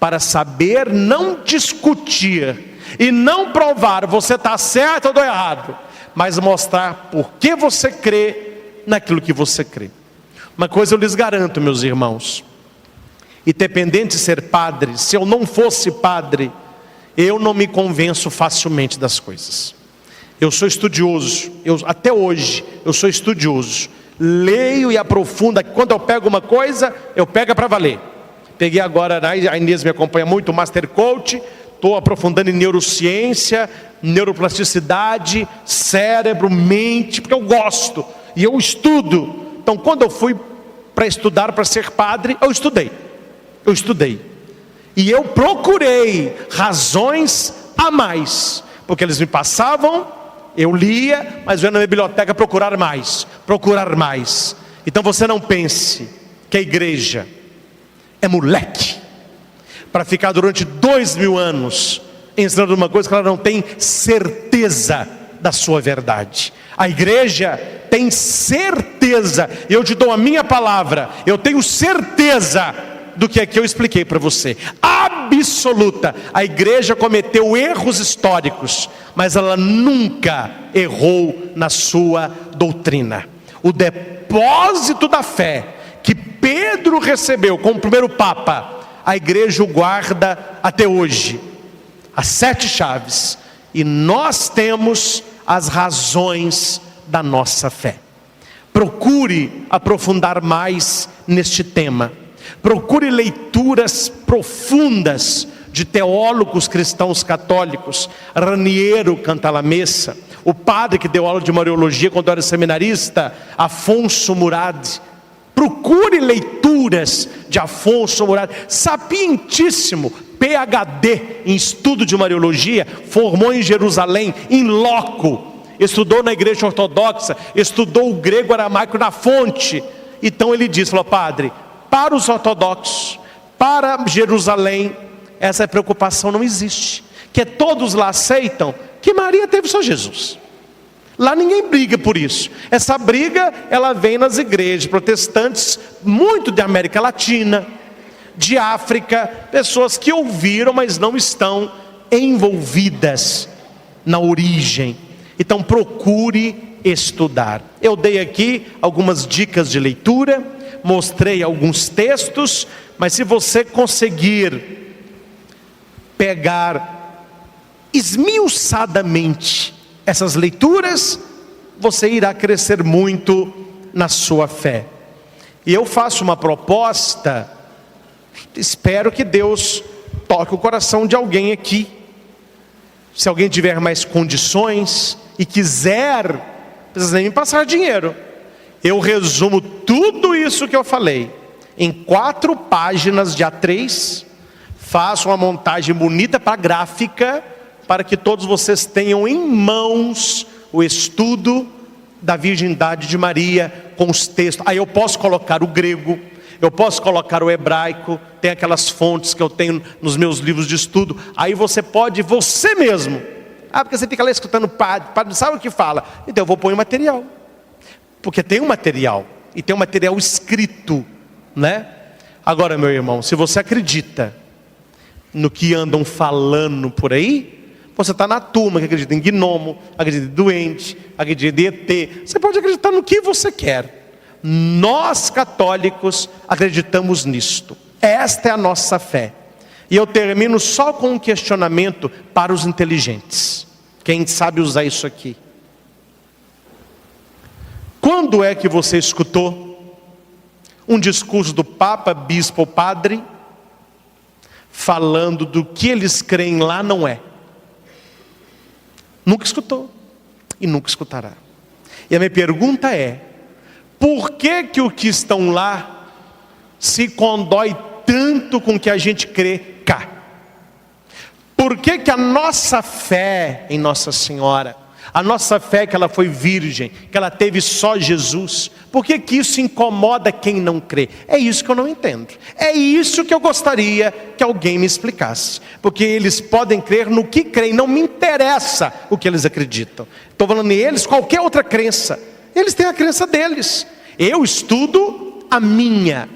Para saber não discutir e não provar você está certo ou estou errado, mas mostrar por que você crê naquilo que você crê. Uma coisa eu lhes garanto, meus irmãos, independente de ser padre, se eu não fosse padre, eu não me convenço facilmente das coisas. Eu sou estudioso, até hoje eu sou estudioso, leio e aprofundo. Quando eu pego uma coisa, eu pego para valer. Peguei agora, a Inês me acompanha muito, Master Coach, estou aprofundando em neurociência, neuroplasticidade, cérebro, mente, porque eu gosto, e eu estudo. Então quando eu fui para estudar, para ser padre, eu estudei, e eu procurei razões a mais, porque eles me passavam, eu lia, mas eu ia na biblioteca procurar mais. Então você não pense que a igreja é moleque para ficar durante 2000 anos ensinando uma coisa que ela não tem certeza da sua verdade. A igreja tem certeza, e eu te dou a minha palavra, eu tenho certeza do que aqui eu expliquei para você, absoluta. A igreja cometeu erros históricos, mas ela nunca errou na sua doutrina. O depósito da fé que Pedro recebeu como primeiro papa, a igreja o guarda até hoje, as 7 chaves, e nós temos as razões da nossa fé. Procure aprofundar mais neste tema, procure leituras profundas de teólogos cristãos católicos. Raniero Cantalamessa, o padre que deu aula de Mariologia quando era seminarista, Afonso Murad. Procure leituras de Afonso Murad, sapientíssimo, PhD em estudo de Mariologia, formou em Jerusalém, em loco, estudou na igreja ortodoxa, estudou o grego aramaico na fonte. Então ele disse, falou, padre, para os ortodoxos, para Jerusalém, essa preocupação não existe, que todos lá aceitam que Maria teve só Jesus. Lá ninguém briga por isso. Essa briga, ela vem nas igrejas protestantes, muito da América Latina, de África, pessoas que ouviram, mas não estão envolvidas na origem. Então procure estudar. Eu dei aqui algumas dicas de leitura, mostrei alguns textos, mas se você conseguir pegar esmiuçadamente essas leituras, você irá crescer muito na sua fé. E eu faço uma proposta, espero que Deus toque o coração de alguém aqui. Se alguém tiver mais condições e quiser, não precisa nem me passar dinheiro. Eu resumo tudo isso que eu falei em 4 páginas de A3, faço uma montagem bonita para gráfica, para que todos vocês tenham em mãos o estudo da virgindade de Maria com os textos. Aí eu posso colocar o grego, eu posso colocar o hebraico, tem aquelas fontes que eu tenho nos meus livros de estudo. Aí você pode, você mesmo, porque você fica lá escutando o padre sabe o que fala? Então eu vou pôr o material, porque tem um material, e tem um material escrito, né? Agora, meu irmão, se você acredita no que andam falando por aí, você está na turma que acredita em gnomo, acredita em doente, acredita em ET. Você pode acreditar no que você quer. Nós católicos acreditamos nisto. Esta é a nossa fé. E eu termino só com um questionamento para os inteligentes. Quem sabe usar isso aqui? Quando é que você escutou um discurso do Papa, Bispo ou Padre falando do que eles creem lá não é? Nunca escutou e nunca escutará. E a minha pergunta é: por que que o que estão lá se condói tanto com o que a gente crê cá? Por que que a nossa fé em Nossa Senhora, a nossa fé que ela foi virgem, que ela teve só Jesus, por que que isso incomoda quem não crê? É isso que eu não entendo. É isso que eu gostaria que alguém me explicasse. Porque eles podem crer no que creem, não me interessa o que eles acreditam. Estou falando neles, qualquer outra crença. Eles têm a crença deles. Eu estudo a minha,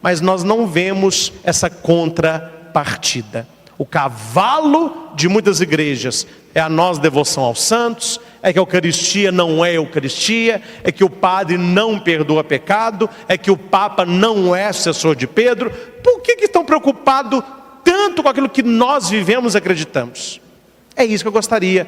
mas nós não vemos essa contrapartida. O cavalo de muitas igrejas é a nossa devoção aos santos, é que a Eucaristia não é Eucaristia, é que o padre não perdoa pecado, é que o Papa não é sucessor de Pedro. Por que estão preocupados tanto com aquilo que nós vivemos e acreditamos? É isso que eu gostaria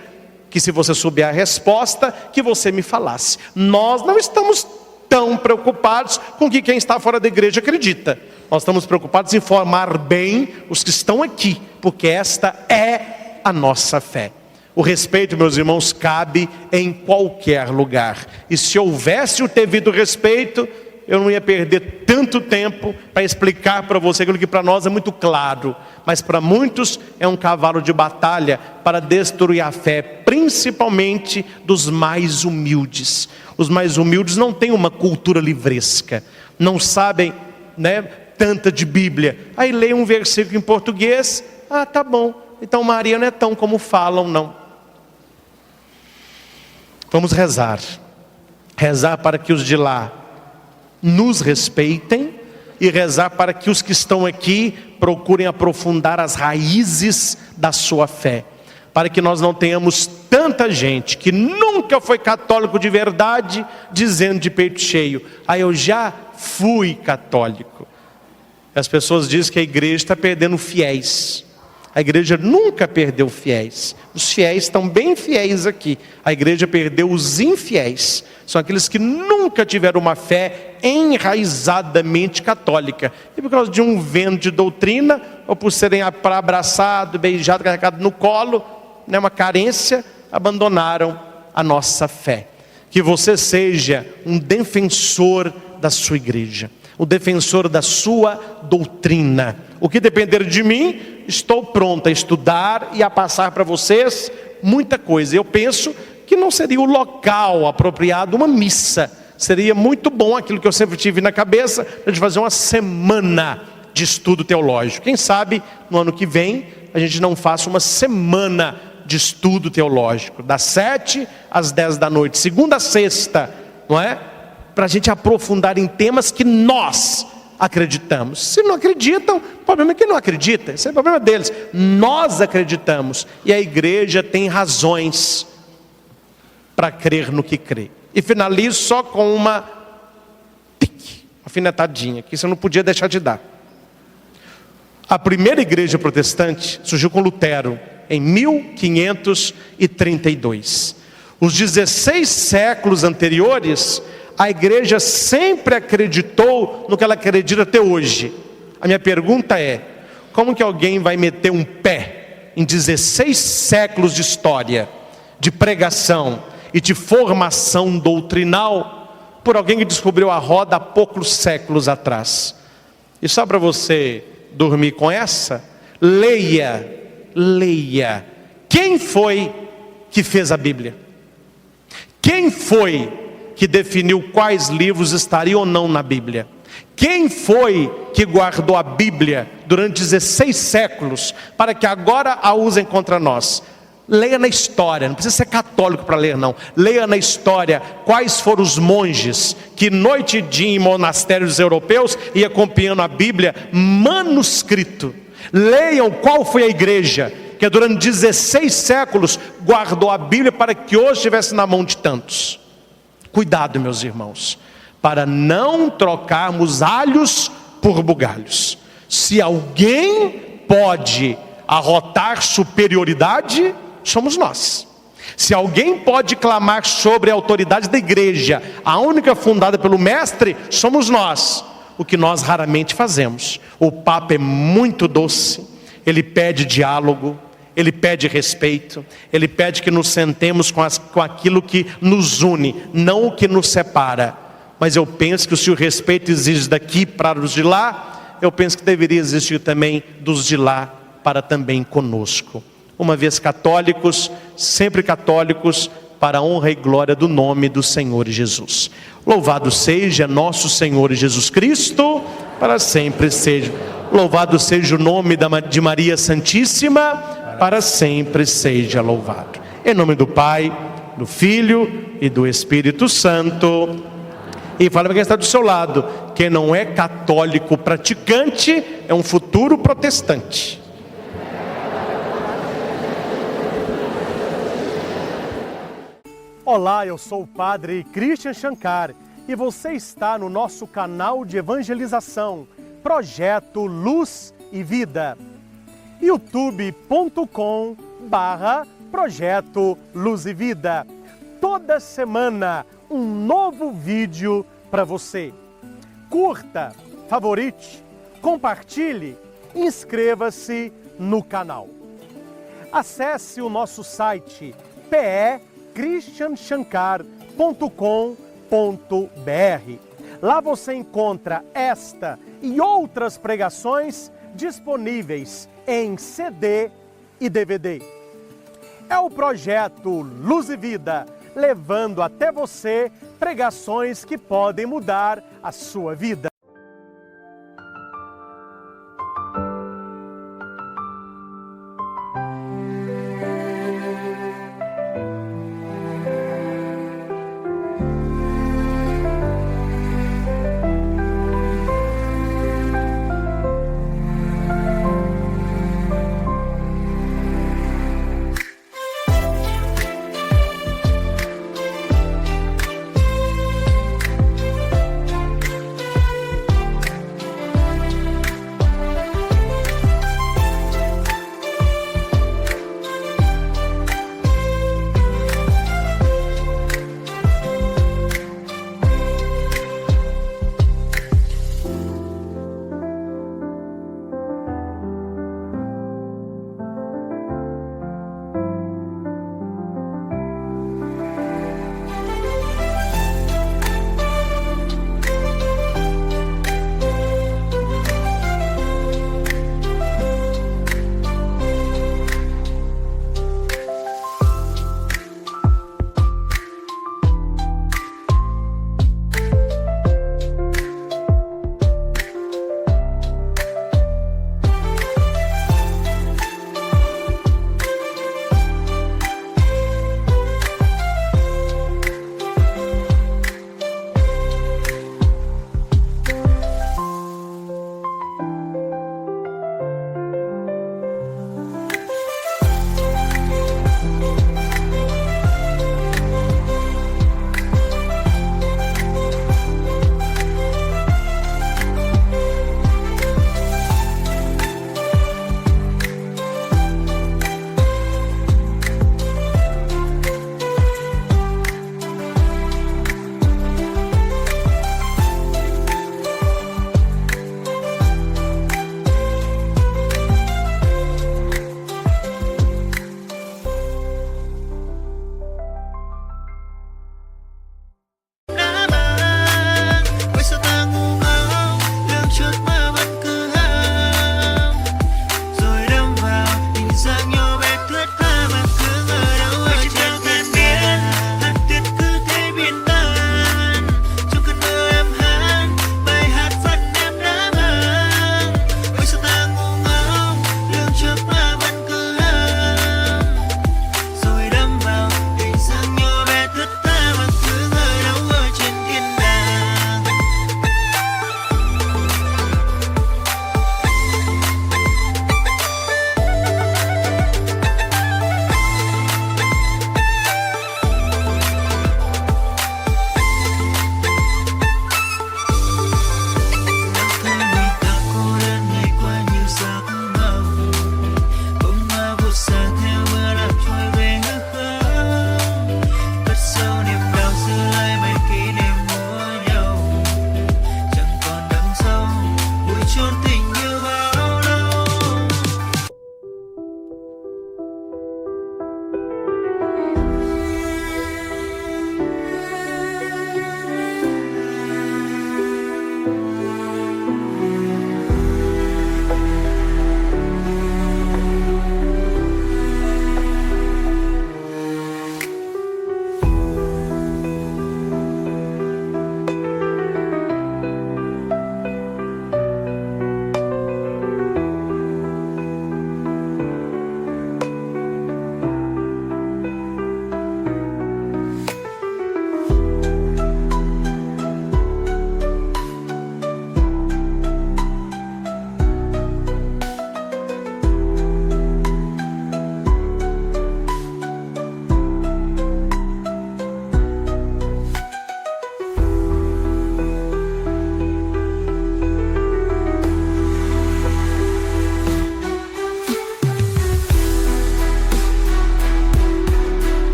que, se você souber a resposta, que você me falasse. Nós não estamos tão preocupados com o que quem está fora da igreja acredita. Nós estamos preocupados em formar bem os que estão aqui, porque esta é a nossa fé. O respeito, meus irmãos, cabe em qualquer lugar. E se houvesse o devido respeito, eu não ia perder tanto tempo para explicar para você aquilo que para nós é muito claro, mas para muitos é um cavalo de batalha para destruir a fé, principalmente dos mais humildes. Os mais humildes não têm uma cultura livresca, não sabem, né, tanta de Bíblia. Aí leem um versículo em português, tá bom, então Maria não é tão como falam, não. Vamos rezar para que os de lá nos respeitem, e rezar para que os que estão aqui procurem aprofundar as raízes da sua fé, para que nós não tenhamos tanta gente que nunca foi católico de verdade, dizendo de peito cheio: eu já fui católico. As pessoas dizem que a igreja está perdendo fiéis. A igreja nunca perdeu fiéis. Os fiéis estão bem fiéis aqui. A igreja perdeu os infiéis. São aqueles que nunca tiveram uma fé enraizadamente católica. E por causa de um vento de doutrina, ou por serem abraçados, beijados, carregados no colo, né, uma carência, abandonaram a nossa fé. Que você seja um defensor da sua igreja, o defensor da sua doutrina. O que depender de mim, estou pronto a estudar e a passar para vocês muita coisa. Eu penso que não seria o local apropriado uma missa. Seria muito bom aquilo que eu sempre tive na cabeça, de fazer uma semana de estudo teológico. Quem sabe no ano que vem a gente não faça uma semana de estudo teológico, das 7 às 10 da noite, segunda a sexta, não é? Para a gente aprofundar em temas que nós acreditamos. Se não acreditam, o problema é que não acreditam, esse é o problema deles. Nós acreditamos, e a igreja tem razões para crer no que crê. E finalizo só com uma afinetadinha, que isso eu não podia deixar de dar. A primeira igreja protestante surgiu com Lutero, em 1532. Os 16 séculos anteriores, a igreja sempre acreditou no que ela acredita até hoje. A minha pergunta é: como que alguém vai meter um pé em 16 séculos de história, de pregação e de formação doutrinal, por alguém que descobriu a roda há poucos séculos atrás? E só para você dormir com essa, leia. Quem foi que fez a Bíblia? Quem foi que definiu quais livros estariam ou não na Bíblia? Quem foi que guardou a Bíblia durante 16 séculos para que agora a usem contra nós? Leia na história, não precisa ser católico para ler não. Leia na história quais foram os monges que noite e dia em monastérios europeus iam acompanhando a Bíblia manuscrito. Leiam qual foi a igreja que durante 16 séculos guardou a Bíblia para que hoje estivesse na mão de tantos. Cuidado, meus irmãos, para não trocarmos alhos por bugalhos. Se alguém pode arrotar superioridade, somos nós. Se alguém pode clamar sobre a autoridade da igreja, a única fundada pelo mestre, somos nós. O que nós raramente fazemos. O Papa é muito doce, ele pede diálogo, ele pede respeito, ele pede que nos sentemos com aquilo que nos une, não o que nos separa. Mas eu penso que se o respeito exige daqui para os de lá, eu penso que deveria existir também dos de lá para também conosco. Uma vez católicos, sempre católicos, para a honra e glória do nome do Senhor Jesus. Louvado seja nosso Senhor Jesus Cristo, para sempre seja. Louvado seja o nome de Maria Santíssima, para sempre seja louvado. Em nome do Pai, do Filho e do Espírito Santo. E fala para quem está do seu lado: quem não é católico praticante é um futuro protestante. Olá, eu sou o Padre Christian Shankar e você está no nosso canal de evangelização, Projeto Luz e Vida. youtube.com/Projeto Luz e Vida. Toda semana um novo vídeo para você. Curta, favorite, compartilhe, inscreva-se no canal. Acesse o nosso site christianshankar.com.br. Lá você encontra esta e outras pregações disponíveis em CD e DVD. É o projeto Luz e Vida, levando até você pregações que podem mudar a sua vida.